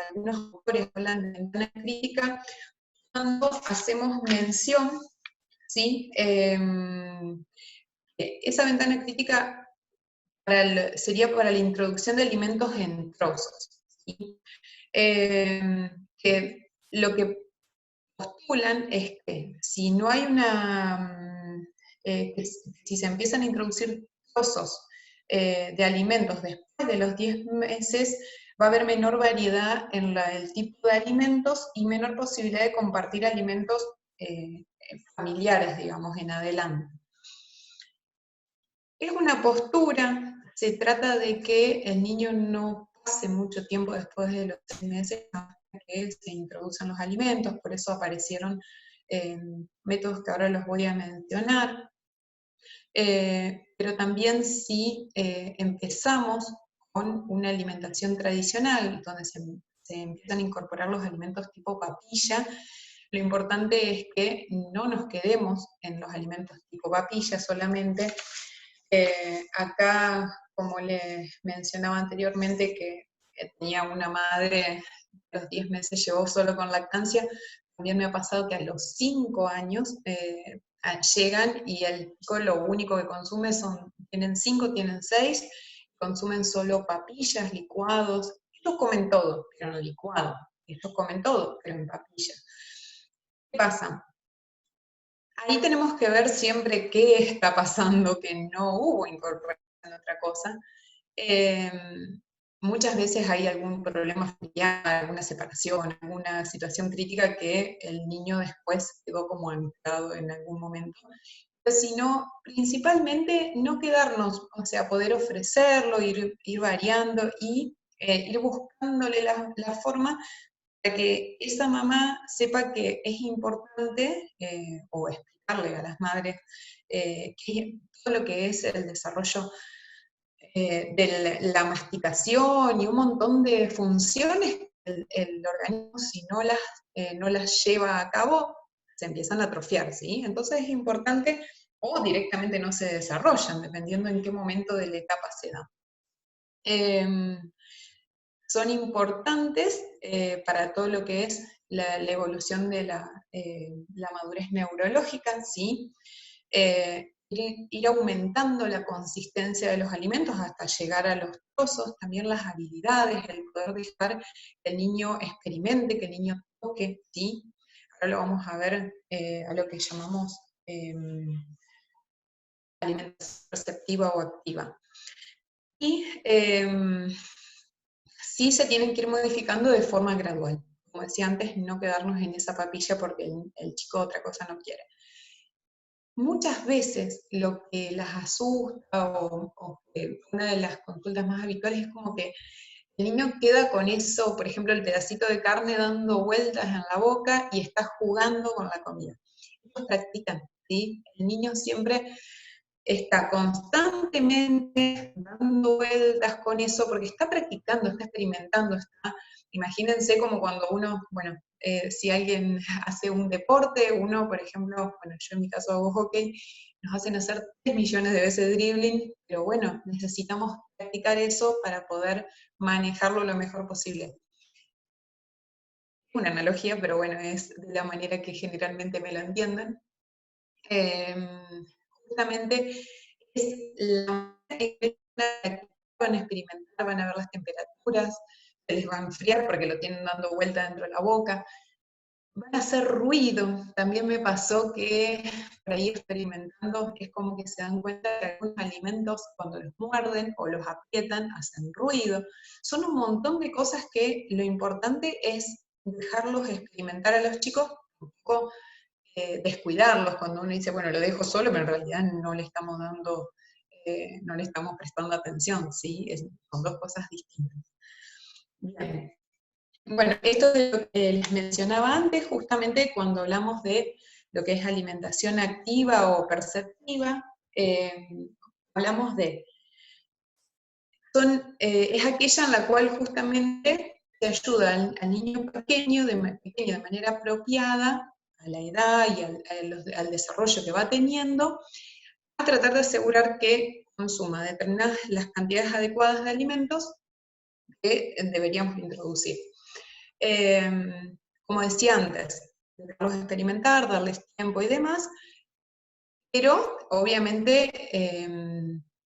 algunos autores hablan de ventana crítica cuando hacemos mención, ¿sí? Esa ventana crítica sería para la introducción de alimentos en trozos, ¿sí? Que lo que postulan es que si no hay si se empiezan a introducir trozos de alimentos después de los 10 meses, va a haber menor variedad en el tipo de alimentos y menor posibilidad de compartir alimentos familiares, digamos, en adelante. Es una postura, se trata de que el niño no pase mucho tiempo después de los 6 meses hasta que se introducen los alimentos, por eso aparecieron métodos que ahora los voy a mencionar. Pero también si empezamos con una alimentación tradicional, donde se empiezan a incorporar los alimentos tipo papilla, lo importante es que no nos quedemos en los alimentos tipo papilla solamente. Acá, como les mencionaba anteriormente, que tenía una madre, a los 10 meses llevó solo con lactancia, también me ha pasado que a los 5 años llegan y el chico lo único que consume tienen 5, tienen 6, consumen solo papillas, licuados. Estos comen todo, pero no licuado. Estos comen todo, pero en papilla. ¿Qué pasa? Ahí tenemos que ver siempre qué está pasando, que no hubo incorporación de otra cosa. Muchas veces hay algún problema familiar, alguna separación, alguna situación crítica que el niño después quedó como anclado en algún momento. Pero si no, principalmente no quedarnos, o sea, poder ofrecerlo, ir variando y ir buscándole la forma para que esa mamá sepa que es importante, o explicarle a las madres todo lo que es el desarrollo de la masticación y un montón de funciones el organismo, si no las lleva a cabo, se empiezan a atrofiar, ¿sí? Entonces es importante, o directamente no se desarrollan, dependiendo en qué momento de la etapa se dan. Son importantes para todo lo que es la evolución de la madurez neurológica, ¿sí? Ir aumentando la consistencia de los alimentos hasta llegar a los trozos, también las habilidades, el poder dejar que el niño experimente, que el niño toque, ¿sí? Ahora lo vamos a ver a lo que llamamos alimentación perceptiva o activa. Y sí se tienen que ir modificando de forma gradual. Como decía antes, no quedarnos en esa papilla porque el chico otra cosa no quiere. Muchas veces lo que las asusta o una de las consultas más habituales es como que el niño queda con eso, por ejemplo, el pedacito de carne dando vueltas en la boca y está jugando con la comida. Ellos practican, ¿sí? El niño siempre está constantemente dando vueltas con eso porque está practicando, está experimentando, imagínense como cuando uno, bueno, si alguien hace un deporte, uno, por ejemplo, bueno, yo en mi caso hago hockey, nos hacen hacer 3 millones de veces dribbling, pero bueno, necesitamos practicar eso para poder manejarlo lo mejor posible. Una analogía, pero bueno, es de la manera que generalmente me lo entiendan. Justamente es la manera que van a experimentar, van a ver las temperaturas, se les va a enfriar porque lo tienen dando vuelta dentro de la boca, van a hacer ruido. También me pasó que por ahí experimentando es como que se dan cuenta que algunos alimentos cuando los muerden o los aprietan hacen ruido. Son un montón de cosas que lo importante es dejarlos experimentar a los chicos, un poco descuidarlos cuando uno dice, bueno, lo dejo solo, pero en realidad no le estamos dando, no le estamos prestando atención, ¿sí? Son dos cosas distintas. Bien. Bueno, esto es lo que les mencionaba antes, justamente cuando hablamos de lo que es alimentación activa o perceptiva, hablamos de, es aquella en la cual justamente se ayuda al niño pequeño de manera apropiada a la edad y al desarrollo que va teniendo, a tratar de asegurar que consuma determinadas las cantidades adecuadas de alimentos que deberíamos introducir. Como decía antes, dejarlos experimentar, darles tiempo y demás, pero obviamente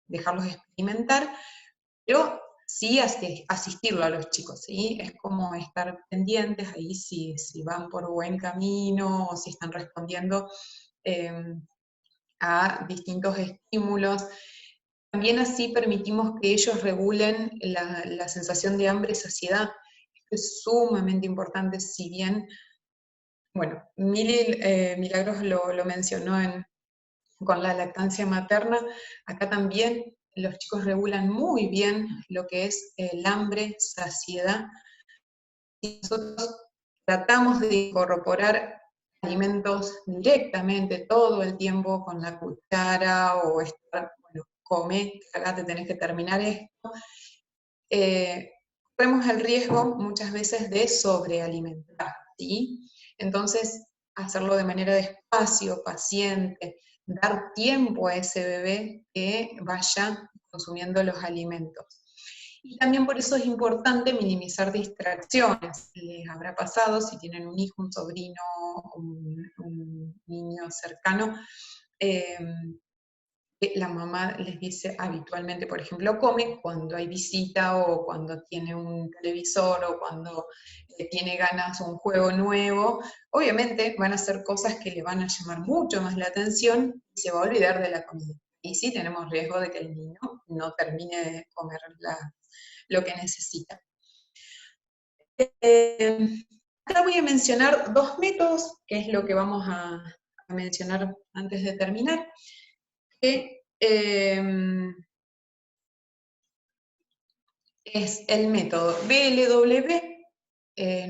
dejarlos experimentar, pero sí asistirlo a los chicos, ¿sí? Es como estar pendientes ahí si van por buen camino o si están respondiendo a distintos estímulos. También así permitimos que ellos regulen la sensación de hambre y saciedad. Esto es sumamente importante, si bien, bueno, Milagros lo mencionó con la lactancia materna, acá también los chicos regulan muy bien lo que es el hambre, saciedad, y nosotros tratamos de incorporar alimentos directamente todo el tiempo con la cuchara o estar, bueno, come, cagate, tenés que terminar esto. Corremos el riesgo muchas veces de sobrealimentar, ¿sí? Entonces, hacerlo de manera despacio, paciente, dar tiempo a ese bebé que vaya consumiendo los alimentos. Y también por eso es importante minimizar distracciones. Les habrá pasado, si tienen un hijo, un sobrino, un niño cercano, la mamá les dice habitualmente, por ejemplo, come cuando hay visita o cuando tiene un televisor o cuando tiene ganas un juego nuevo. Obviamente van a ser cosas que le van a llamar mucho más la atención y se va a olvidar de la comida. Y sí tenemos riesgo de que el niño no termine de comer lo que necesita. Acá voy a mencionar 2 métodos, que es lo que vamos a mencionar antes de terminar, que es el método BLW,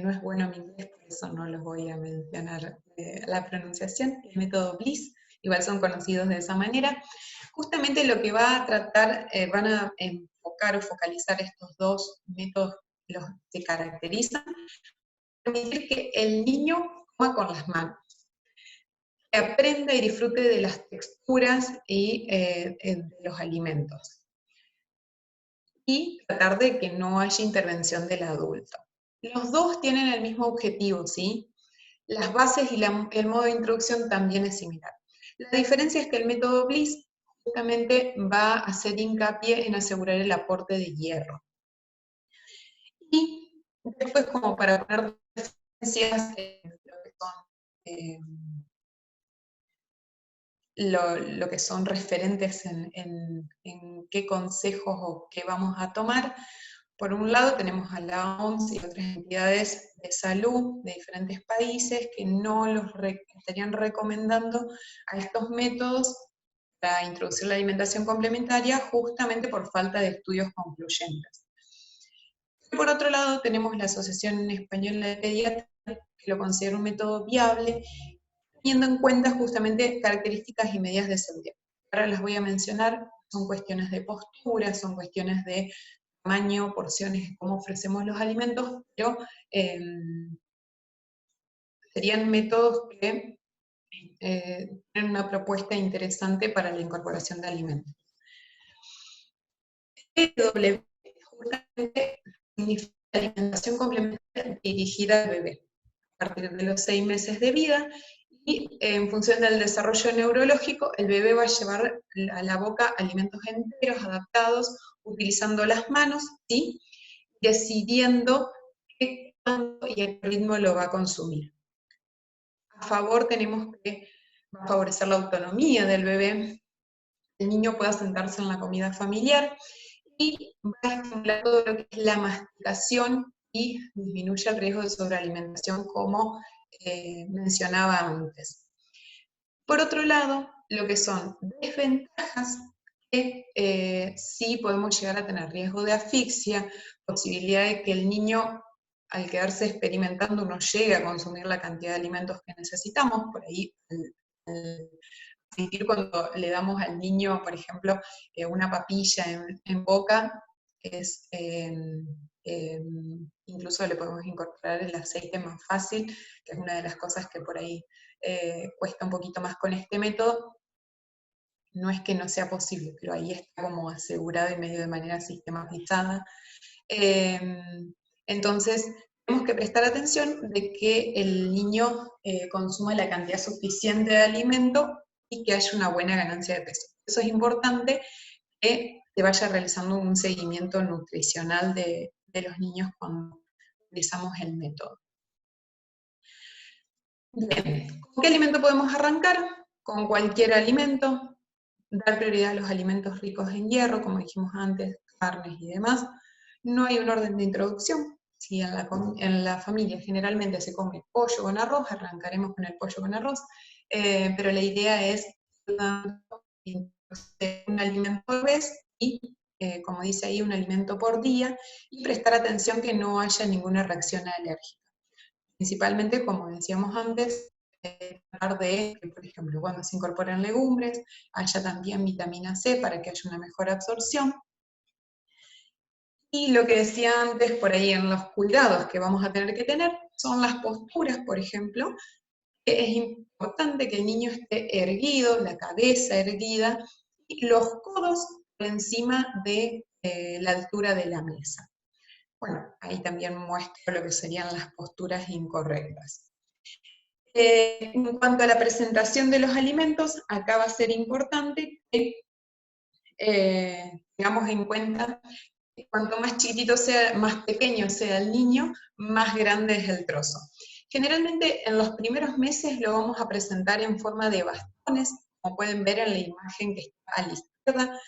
no es bueno mi inglés, por eso no los voy a mencionar la pronunciación, el método Bliss, igual son conocidos de esa manera. Justamente lo que va a tratar, van a enfocar o focalizar estos 2 métodos se caracterizan por permitir que el niño coma con las manos, que aprenda y disfrute de las texturas y de los alimentos. Y tratar de que no haya intervención del adulto. Los dos tienen el mismo objetivo, ¿sí? Las bases y el modo de introducción también es similar. La diferencia es que el método Bliss justamente va a hacer hincapié en asegurar el aporte de hierro. Y después, como para poner referencias en lo que son referentes en qué consejos o qué vamos a tomar. Por un lado tenemos a la OMS y otras entidades de salud de diferentes países que no los estarían recomendando a estos métodos para introducir la alimentación complementaria justamente por falta de estudios concluyentes. Y por otro lado tenemos la Asociación Española de Pediatría, que lo considera un método viable, teniendo en cuenta justamente características y medidas de seguridad. Ahora las voy a mencionar, son cuestiones de postura, son cuestiones de tamaño, porciones, cómo ofrecemos los alimentos, pero serían métodos que tienen una propuesta interesante para la incorporación de alimentos. EW justamente significa alimentación complementaria dirigida al bebé, a partir de los 6 meses de vida, y en función del desarrollo neurológico, el bebé va a llevar a la boca alimentos enteros, adaptados, utilizando las manos, ¿sí? Decidiendo qué, cuándo y a qué ritmo lo va a consumir. A favor tenemos que va a favorecer la autonomía del bebé, el niño pueda sentarse en la comida familiar y va a estimular todo lo que es la masticación y disminuye el riesgo de sobrealimentación como mencionaba antes. Por otro lado, lo que son desventajas, que sí podemos llegar a tener riesgo de asfixia, posibilidad de que el niño, al quedarse experimentando, no llegue a consumir la cantidad de alimentos que necesitamos, por ahí cuando le damos al niño, por ejemplo, una papilla en boca, incluso le podemos incorporar el aceite más fácil, que es una de las cosas que por ahí cuesta un poquito más con este método. No es que no sea posible, pero ahí está como asegurado y medio de manera sistematizada. Entonces, tenemos que prestar atención de que el niño consuma la cantidad suficiente de alimento y que haya una buena ganancia de peso. Eso es importante, que se vaya realizando un seguimiento nutricional de los niños cuando utilizamos el método. Bien, ¿con qué alimento podemos arrancar? Con cualquier alimento, dar prioridad a los alimentos ricos en hierro, como dijimos antes, carnes y demás. No hay un orden de introducción. Si en la familia generalmente se come pollo con arroz, arrancaremos con el pollo con arroz, pero la idea es un alimento por vez y, como dice ahí, un alimento por día, y prestar atención que no haya ninguna reacción alérgica. Principalmente, como decíamos antes, tratar de, por ejemplo, cuando se incorporan legumbres, haya también vitamina C para que haya una mejor absorción. Y lo que decía antes, por ahí en los cuidados que vamos a tener que tener, son las posturas, por ejemplo. Es importante que el niño esté erguido, la cabeza erguida, y los codos por encima de la altura de la mesa. Bueno, ahí también muestro lo que serían las posturas incorrectas. En cuanto a la presentación de los alimentos, acá va a ser importante que tengamos en cuenta que cuanto más chiquitito sea, más pequeño sea el niño, más grande es el trozo. Generalmente en los primeros meses lo vamos a presentar en forma de bastones, como pueden ver en la imagen que está a la izquierda.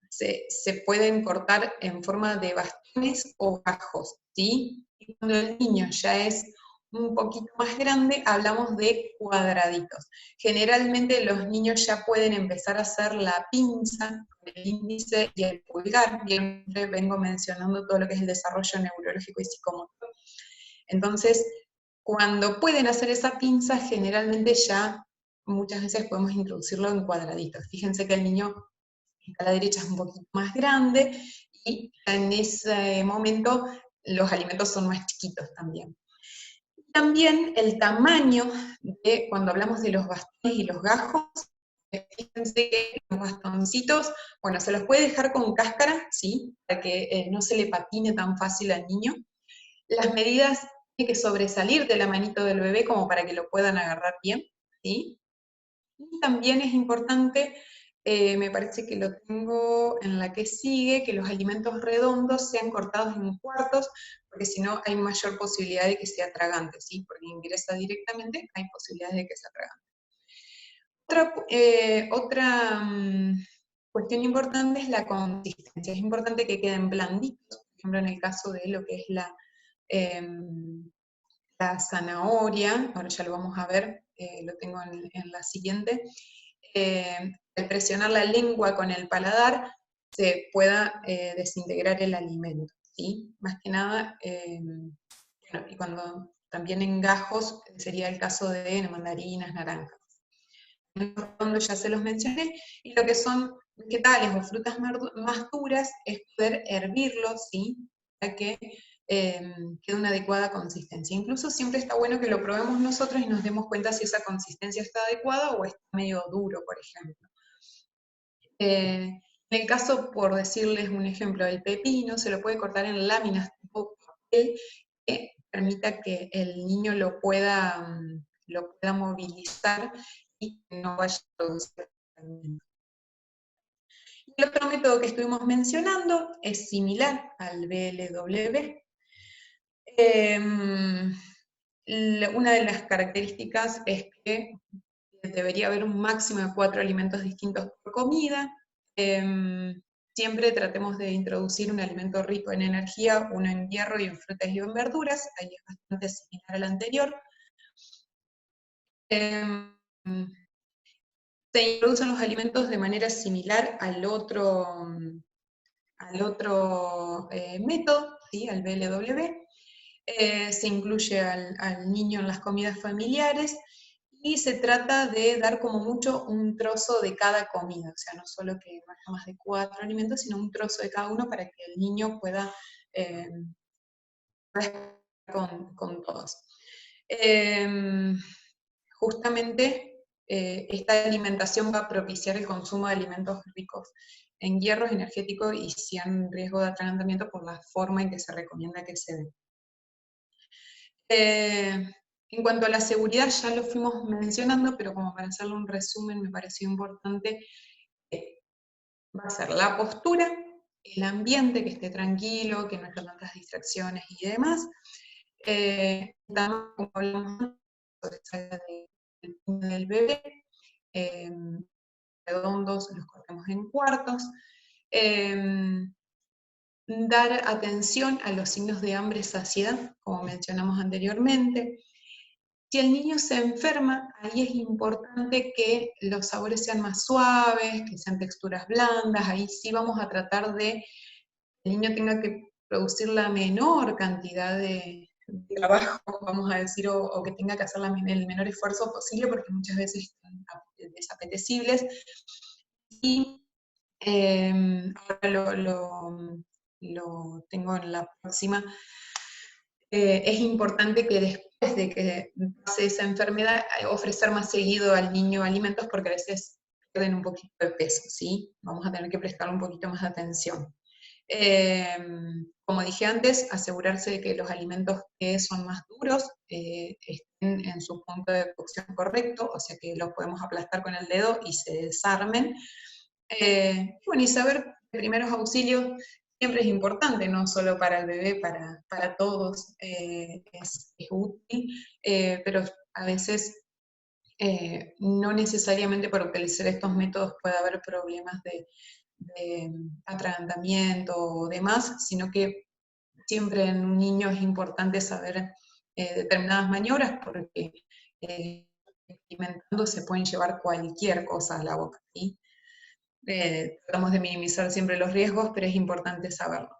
Se pueden cortar en forma de bastones o gajos, ¿sí? Y cuando el niño ya es un poquito más grande, hablamos de cuadraditos. Generalmente los niños ya pueden empezar a hacer la pinza con el índice y el pulgar. Siempre vengo mencionando todo lo que es el desarrollo neurológico y psicomotor. Entonces, cuando pueden hacer esa pinza, generalmente ya muchas veces podemos introducirlo en cuadraditos. Fíjense que el niño a la derecha es un poquito más grande, y en ese momento los alimentos son más chiquitos también. También el tamaño de, cuando hablamos de los bastones y los gajos, fíjense que los bastoncitos, bueno, se los puede dejar con cáscara, ¿sí? Para que no se le patine tan fácil al niño. Las medidas tienen que sobresalir de la manito del bebé como para que lo puedan agarrar bien, ¿sí? Y también es importante, me parece que lo tengo en la que sigue, que los alimentos redondos sean cortados en cuartos, porque si no hay mayor posibilidad de que sea atragante, ¿sí? Porque ingresa directamente, hay posibilidades de que sea atragante. Otra cuestión importante es la consistencia. Es importante que queden blanditos, por ejemplo, en el caso de lo que es la zanahoria, ahora ya lo vamos a ver, lo tengo en la siguiente, al presionar la lengua con el paladar, se pueda desintegrar el alimento, ¿sí? Más que nada, bueno, y cuando también en gajos sería el caso de mandarinas, naranjas. Cuando ya se los mencioné, y lo que son vegetales o frutas más duras es poder hervirlos, ¿sí? Para que quede una adecuada consistencia. Incluso siempre está bueno que lo probemos nosotros y nos demos cuenta si esa consistencia está adecuada o está medio duro, por ejemplo. En el caso, por decirles un ejemplo, del pepino, se lo puede cortar en láminas tipo papel que permita que el niño lo pueda movilizar y no vaya a producir. El otro método que estuvimos mencionando es similar al BLW. Una de las características es que debería haber un máximo de 4 alimentos distintos por comida. Siempre tratemos de introducir un alimento rico en energía, uno en hierro y en frutas y en verduras. Ahí es bastante similar al anterior. Se introducen los alimentos de manera similar al otro método, ¿sí? Al BLW. Se incluye al niño en las comidas familiares y se trata de dar como mucho un trozo de cada comida, o sea, no solo que no haya más de 4 alimentos, sino un trozo de cada uno para que el niño pueda con todos. Justamente esta alimentación va a propiciar el consumo de alimentos ricos en hierros energéticos y sin riesgo de atragantamiento por la forma en que se recomienda que se dé. En cuanto a la seguridad, ya lo fuimos mencionando, pero como para hacerle un resumen, me pareció importante, va a ser la postura, el ambiente, que esté tranquilo, que no haya tantas distracciones y demás. También, como hablamos del bebé, redondos los cortamos en cuartos. Dar atención a los signos de hambre y saciedad, como mencionamos anteriormente. Si el niño se enferma, ahí es importante que los sabores sean más suaves, que sean texturas blandas, ahí sí vamos a tratar de que el niño tenga que producir la menor cantidad de trabajo, vamos a decir, o que tenga que hacer el menor esfuerzo posible, porque muchas veces están desapetecibles. Y ahora lo tengo en la próxima. Es importante que después de que pase esa enfermedad, ofrecer más seguido al niño alimentos, porque a veces pierden un poquito de peso, ¿sí? Vamos a tener que prestarle un poquito más de atención. Como dije antes, asegurarse de que los alimentos que son más duros estén en su punto de cocción correcto, o sea que los podemos aplastar con el dedo y se desarmen. Bueno, y saber primeros auxilios siempre es importante, no solo para el bebé, para todos es útil, pero a veces no necesariamente para utilizar estos métodos puede haber problemas de atragantamiento o demás, sino que siempre en un niño es importante saber determinadas maniobras porque experimentando se pueden llevar cualquier cosa a la boca, ¿sí? Tratamos de minimizar siempre los riesgos, pero es importante saberlo.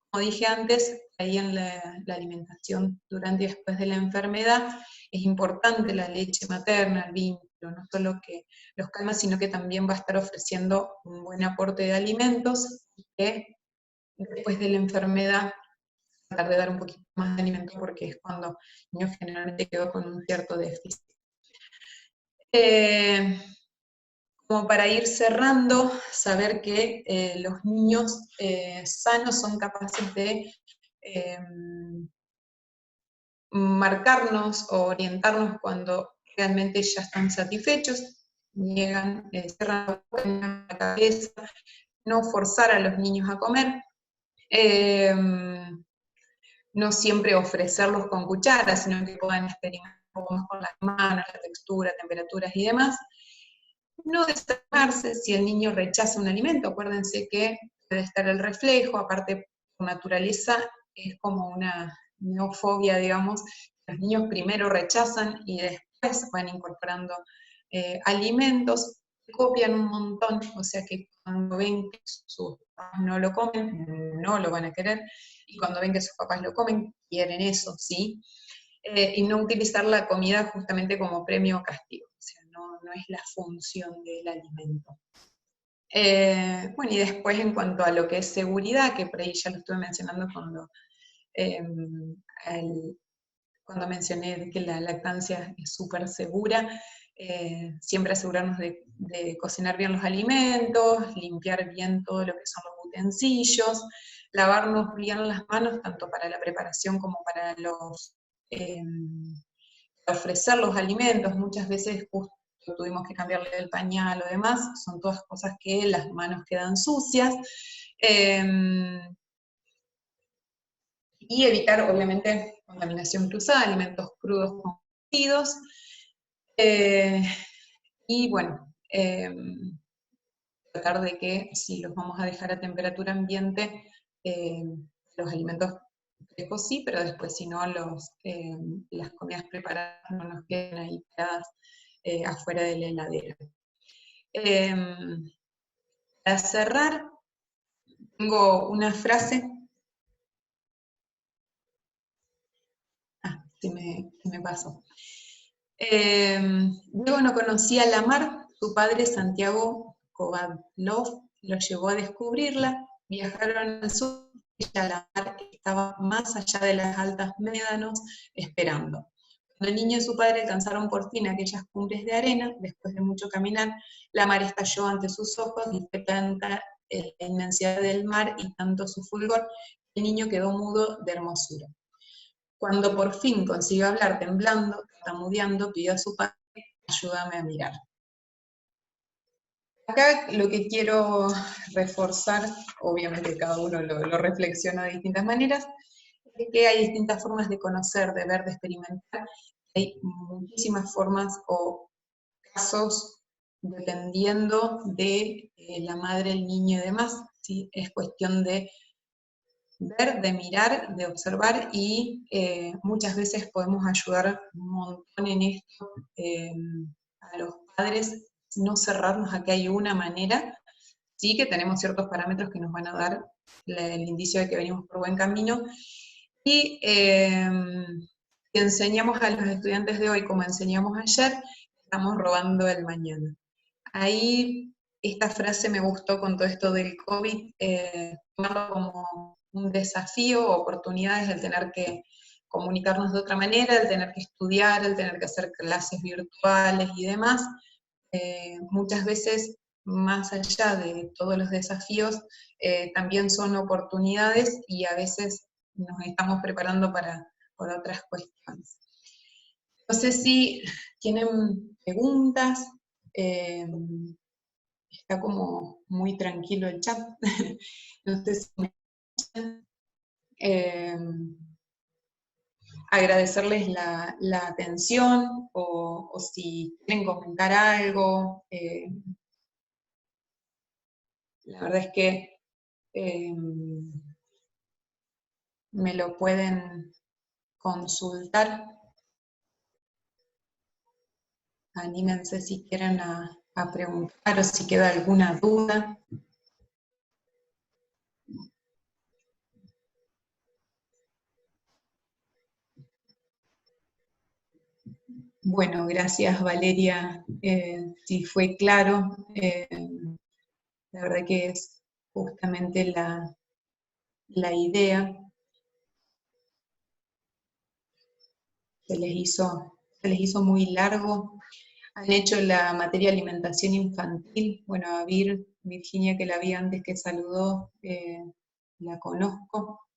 Como dije antes, ahí en la alimentación durante y después de la enfermedad, es importante la leche materna, el vínculo, no solo que los calma, sino que también va a estar ofreciendo un buen aporte de alimentos que después de la enfermedad, tratar de dar un poquito más de alimento porque es cuando el niño generalmente quedó con un cierto déficit. Como para ir cerrando, saber que los niños sanos son capaces de marcarnos o orientarnos cuando realmente ya están satisfechos, niegan, cierran la cabeza, no forzar a los niños a comer, no siempre ofrecerlos con cucharas, sino que puedan experimentar un poco más con las manos, la textura, temperaturas y demás. No desanimarse si el niño rechaza un alimento, acuérdense que puede estar el reflejo, aparte por naturaleza es como una neofobia, digamos, los niños primero rechazan y después van incorporando alimentos, copian un montón, o sea que cuando ven que sus papás no lo comen, no lo van a querer, y cuando ven que sus papás lo comen, quieren eso, ¿sí? Y no utilizar la comida justamente como premio o castigo, o sea, no es la función del alimento. Bueno, y después en cuanto a lo que es seguridad, que por ahí ya lo estuve mencionando cuando mencioné que la lactancia es súper segura, siempre asegurarnos de cocinar bien los alimentos, limpiar bien todo lo que son los utensilios, lavarnos bien las manos, tanto para la preparación como para ofrecer los alimentos. Muchas veces justo tuvimos que cambiarle el pañal o demás, son todas cosas que las manos quedan sucias. Y evitar, obviamente, contaminación cruzada, alimentos crudos cocidos. Y bueno, tratar de que si los vamos a dejar a temperatura ambiente, los alimentos frescos sí, pero después si no, las comidas preparadas no nos queden ahí pegadas afuera de la heladera. Para cerrar, tengo una frase. Se me pasó. Diego no conocía la mar, su padre Santiago Kovadlov lo llevó a descubrirla, viajaron al sur y ya la mar estaba más allá de las altas médanos esperando. Cuando el niño y su padre alcanzaron por fin aquellas cumbres de arena, después de mucho caminar, la mar estalló ante sus ojos y fue tanta la inmensidad del mar y tanto su fulgor, el niño quedó mudo de hermosura. Cuando por fin consiguió hablar temblando, tartamudeando, pidió a su padre, ayúdame a mirar. Acá lo que quiero reforzar, obviamente cada uno lo reflexiona de distintas maneras, es que hay distintas formas de conocer, de ver, de experimentar. Hay muchísimas formas o casos dependiendo de la madre, el niño y demás. ¿Sí? Es cuestión de ver, de mirar, de observar y muchas veces podemos ayudar un montón en esto a los padres, no cerrarnos a que hay una manera, sí que tenemos ciertos parámetros que nos van a dar el indicio de que venimos por buen camino y si enseñamos a los estudiantes de hoy como enseñamos ayer, estamos robando el mañana. Ahí esta frase me gustó con todo esto del COVID, tomarlo como un desafío, oportunidades, el tener que comunicarnos de otra manera, el tener que estudiar, el tener que hacer clases virtuales y demás. Muchas veces, más allá de todos los desafíos, también son oportunidades y a veces nos estamos preparando para otras cuestiones. No sé si tienen preguntas. Está como muy tranquilo el chat. No sé si me agradecerles la atención o si quieren comentar algo. La verdad es que me lo pueden consultar. Anímense si quieren a preguntar o si queda alguna duda. Bueno, gracias Valeria, si fue claro. La verdad que es justamente la idea, se les hizo muy largo. Han hecho la materia alimentación infantil. Bueno, a Virginia, que la vi antes que saludó, la conozco.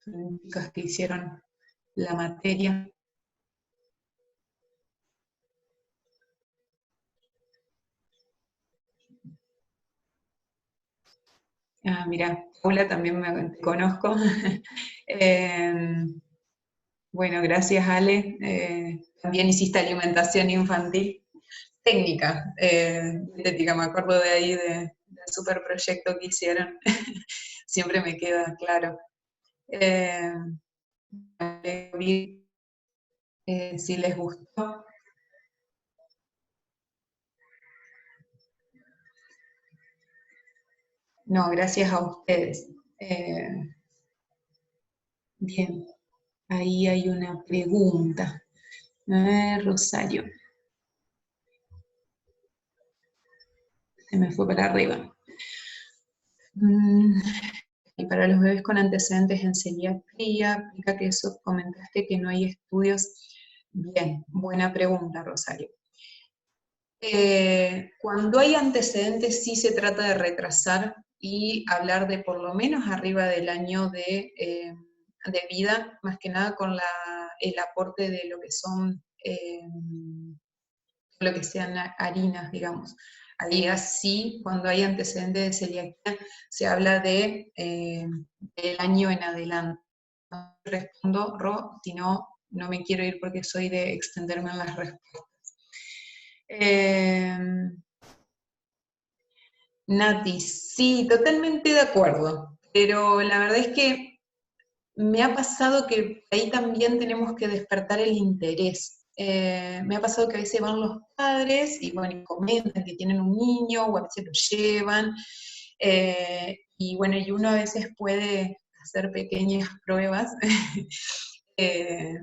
Son chicas que hicieron la materia. Ah, mira, Paula también me conozco. Bueno, gracias Ale. También hiciste alimentación infantil. Técnica, dietética, me acuerdo de ahí del super proyecto que hicieron. Siempre me queda claro. Eh, si les gustó. No, gracias a ustedes. Bien, ahí hay una pregunta. A ver, Rosario. Se me fue para arriba. Y para los bebés con antecedentes en celiaquía, aplica que eso comentaste que no hay estudios. Bien, buena pregunta, Rosario. Cuando hay antecedentes sí se trata de retrasar y hablar de por lo menos arriba del año de vida, más que nada con el aporte de lo que son, lo que sean harinas, digamos. Ahí así, cuando hay antecedentes de celiaquía, se habla del año en adelante. No respondo, Ro, si no, no me quiero ir porque soy de extenderme en las respuestas. Nati, sí, totalmente de acuerdo, pero la verdad es que me ha pasado que ahí también tenemos que despertar el interés. Me ha pasado que a veces van los padres y bueno, y comentan que tienen un niño o a veces lo llevan, y bueno, y uno a veces puede hacer pequeñas pruebas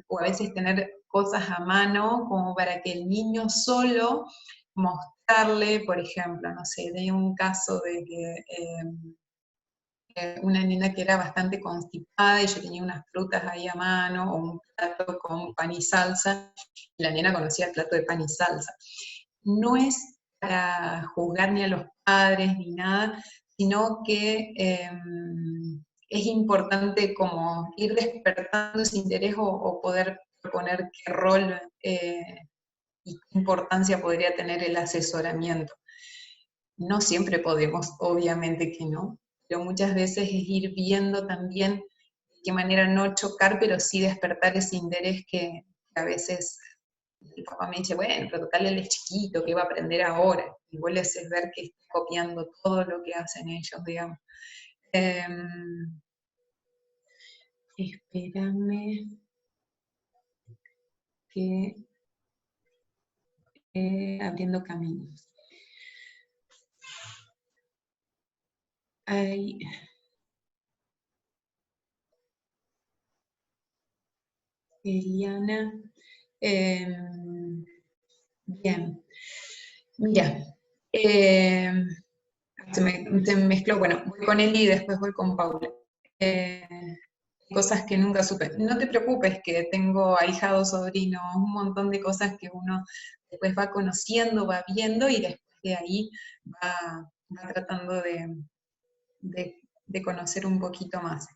o a veces tener cosas a mano como para que el niño solo mostrarle, por ejemplo, no sé, de un caso de que una nena que era bastante constipada y yo tenía unas frutas ahí a mano o un plato con pan y salsa, y la nena conocía el plato de pan y salsa. No es para juzgar ni a los padres ni nada, sino que es importante como ir despertando ese interés o poder proponer qué rol y qué importancia podría tener el asesoramiento. No siempre podemos, obviamente que no, pero muchas veces es ir viendo también de qué manera no chocar, pero sí despertar ese interés que a veces el papá me dice, bueno, pero total él es chiquito, ¿qué va a aprender ahora? Y vos le haces ver que está copiando todo lo que hacen ellos, digamos. Espérame que abriendo caminos. Ay, Eliana. Bien. Mira, se me mezcló, bueno, voy con Eli y después voy con Paula. Eh, Cosas que nunca supe. No te preocupes que tengo ahijados, sobrinos, un montón de cosas que uno después va conociendo, va viendo y después de ahí va tratando de conocer un poquito más.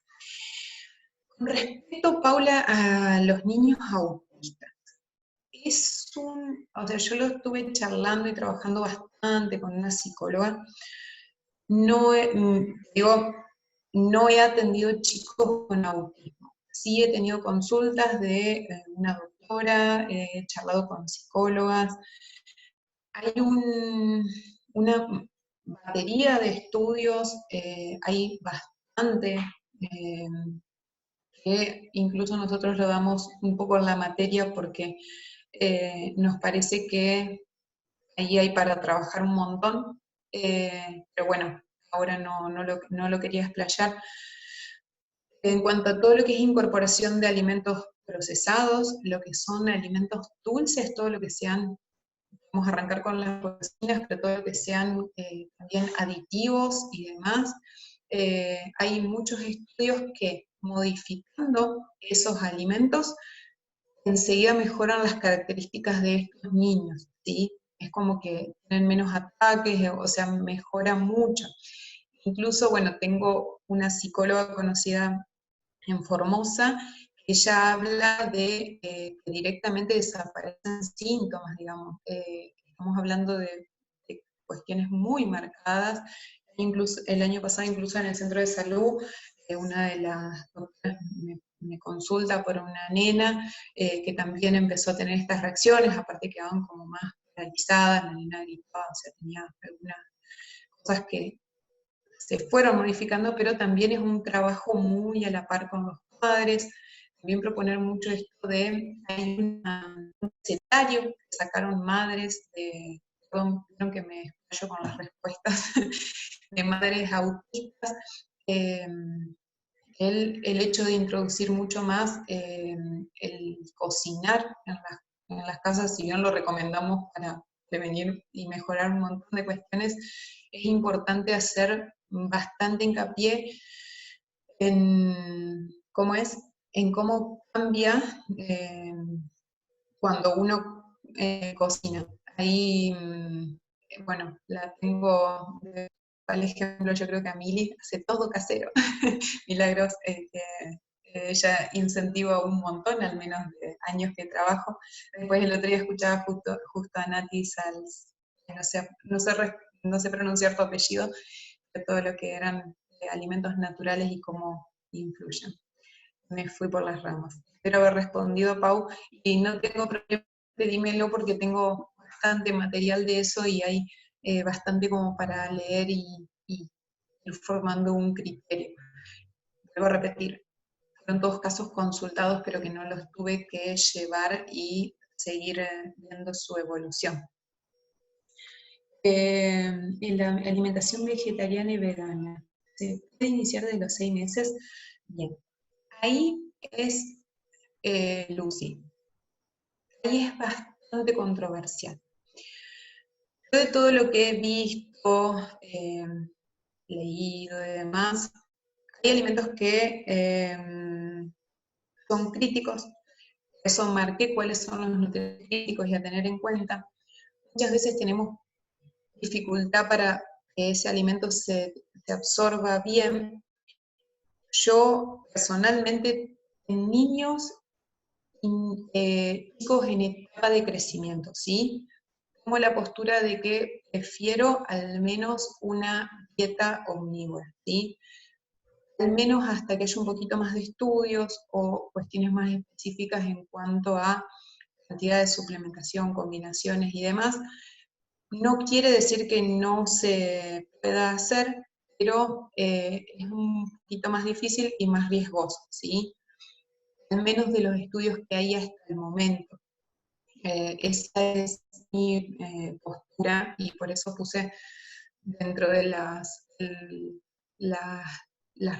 Con respecto, Paula, a los niños autistas, o sea, yo lo estuve charlando y trabajando bastante con una psicóloga. No digo, no he atendido chicos con autismo. Sí he tenido consultas de una doctora, he charlado con psicólogas. Hay una batería de estudios, hay bastante, eh, que incluso nosotros lo damos un poco en la materia porque nos parece que ahí hay para trabajar un montón, pero bueno, ahora no lo quería explayar. En cuanto a todo lo que es incorporación de alimentos procesados, lo que son alimentos dulces, todo lo que sean vamos a arrancar con las proteínas, pero todo lo que sean también aditivos y demás. Hay muchos estudios que modificando esos alimentos enseguida mejoran las características de estos niños, ¿sí? Es como que tienen menos ataques, o sea, mejora mucho. Incluso, bueno, tengo una psicóloga conocida en Formosa, que ella habla de que directamente desaparecen síntomas, digamos. Estamos hablando de cuestiones muy marcadas. Incluso, el año pasado, incluso en el centro de salud, una de las doctoras me consulta por una nena que también empezó a tener estas reacciones, aparte quedaban como más paralizadas, la nena gritaba, o sea, tenía algunas cosas que se fueron modificando, pero también es un trabajo muy a la par con los padres. También proponer mucho esto de, hay un recetario que sacaron madres, perdón, que me explayo con las respuestas, de madres autistas, eh, el hecho de introducir mucho más el cocinar en las casas, si bien lo recomendamos para prevenir y mejorar un montón de cuestiones, es importante hacer bastante hincapié en cómo es, en cómo cambia cuando uno cocina. Ahí, bueno, la tengo al ejemplo, yo creo que Mili hace todo casero. Milagros, que ella incentiva un montón, al menos de años que trabajo. Después el otro día escuchaba justo a Nati Sals, no sé pronunciar tu apellido, de todo lo que eran alimentos naturales y cómo influyen. Me fui por las ramas. Espero haber respondido, Pau, y no tengo problema, dímelo porque tengo bastante material de eso y hay bastante como para leer y ir formando un criterio. Vuelvo a repetir, fueron todos casos consultados, pero que no los tuve que llevar y seguir viendo su evolución. En la alimentación vegetariana y vegana, ¿se puede iniciar desde los 6 meses? Bien, ahí es Lucy. Ahí es bastante controversial. Yo de todo lo que he visto, leído y demás, hay alimentos que son críticos, eso marqué cuáles son los nutrientes críticos y a tener en cuenta. Muchas veces tenemos dificultad para que ese alimento se absorba bien. Yo personalmente en niños chicos en etapa de crecimiento, ¿sí? Tomo la postura de que prefiero al menos una dieta omnívora, ¿sí? Al menos hasta que haya un poquito más de estudios o cuestiones más específicas en cuanto a cantidad de suplementación, combinaciones y demás. No quiere decir que no se pueda hacer, pero es un poquito más difícil y más riesgoso, ¿sí? Al menos de los estudios que hay hasta el momento. Esa es mi postura y por eso puse dentro de las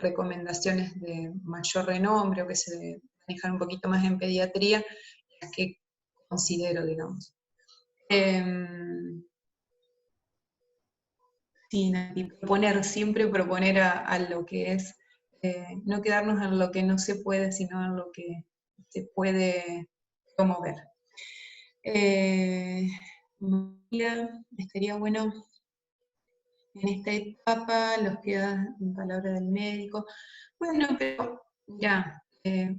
recomendaciones de mayor renombre o que se manejan un poquito más en pediatría, las que considero, digamos. Sí, Nati, siempre proponer a lo que es, no quedarnos en lo que no se puede, sino en lo que se puede promover. Estaría bueno en esta etapa, los queda en palabra del médico. Bueno, pero ya,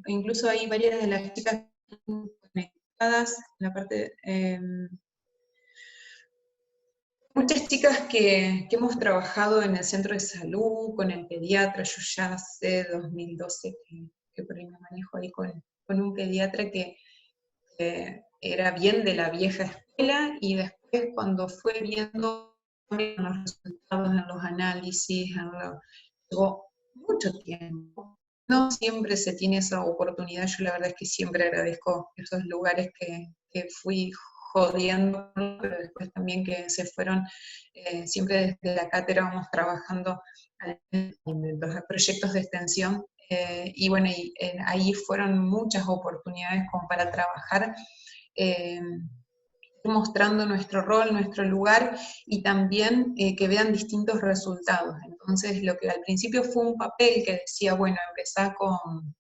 incluso hay varias de las chicas conectadas, en la parte muchas chicas que hemos trabajado en el centro de salud, con el pediatra, yo ya hace 2012 que por ahí me manejo ahí con un pediatra que era bien de la vieja escuela y después cuando fue viendo los resultados en los análisis, llevó mucho tiempo. No siempre se tiene esa oportunidad, yo la verdad es que siempre agradezco esos lugares que fui jodiendo, pero después también que se fueron, siempre desde la cátedra vamos trabajando en los proyectos de extensión, y bueno, ahí fueron muchas oportunidades como para trabajar mostrando nuestro rol, nuestro lugar, y también que vean distintos resultados. Entonces, lo que al principio fue un papel que decía, bueno, empezá con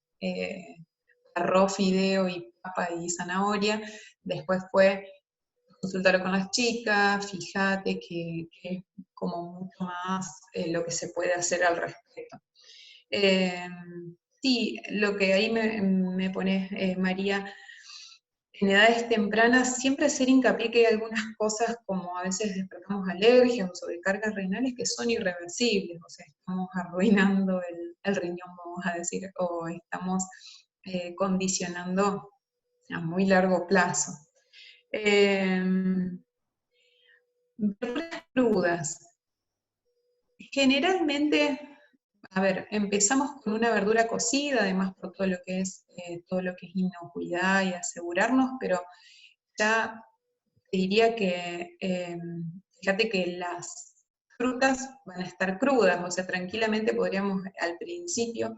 arroz, fideo y papa y zanahoria, después fue consultarlo con las chicas, fíjate que es como mucho más lo que se puede hacer al respecto. Sí, lo que ahí me pones, María, en edades tempranas siempre hacer hincapié que hay algunas cosas, como a veces despertamos alergias o sobrecargas renales, que son irreversibles, o sea, estamos arruinando el riñón, vamos a decir, o estamos condicionando a muy largo plazo. Verduras crudas. Generalmente, a ver, empezamos con una verdura cocida, además por todo lo que es inocuidad y asegurarnos, pero ya te diría que fíjate que las frutas van a estar crudas, o sea, tranquilamente podríamos al principio,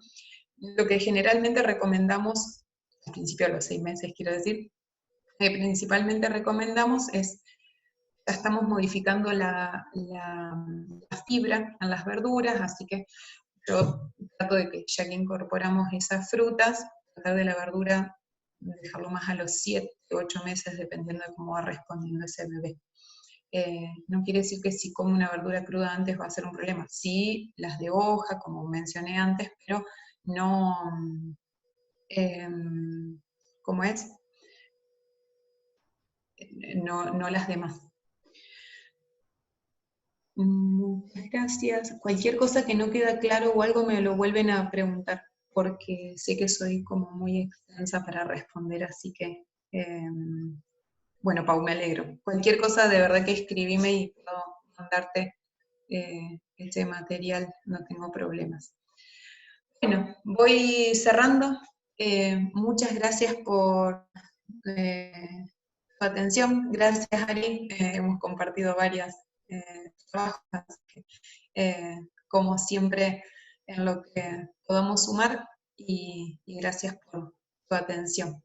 lo que generalmente recomendamos, al principio de los 6 meses quiero decir, principalmente recomendamos es, ya estamos modificando la fibra en las verduras, así que yo trato de que ya que incorporamos esas frutas, tratar de la verdura, dejarlo más a los 7, 8 meses, dependiendo de cómo va respondiendo ese bebé. No quiere decir que si come una verdura cruda antes va a ser un problema. Sí, las de hoja, como mencioné antes, pero no, ¿cómo es? No las demás. Muchas gracias. Cualquier cosa que no queda claro o algo me lo vuelven a preguntar, porque sé que soy como muy extensa para responder, así que, bueno, Pau, me alegro. Cualquier cosa de verdad que escribime y puedo mandarte ese material, no tengo problemas. Bueno, voy cerrando. Muchas gracias por tu atención. Gracias, Ari. Hemos compartido varias trabajos, así que, como siempre, en lo que podamos sumar, y gracias por tu atención.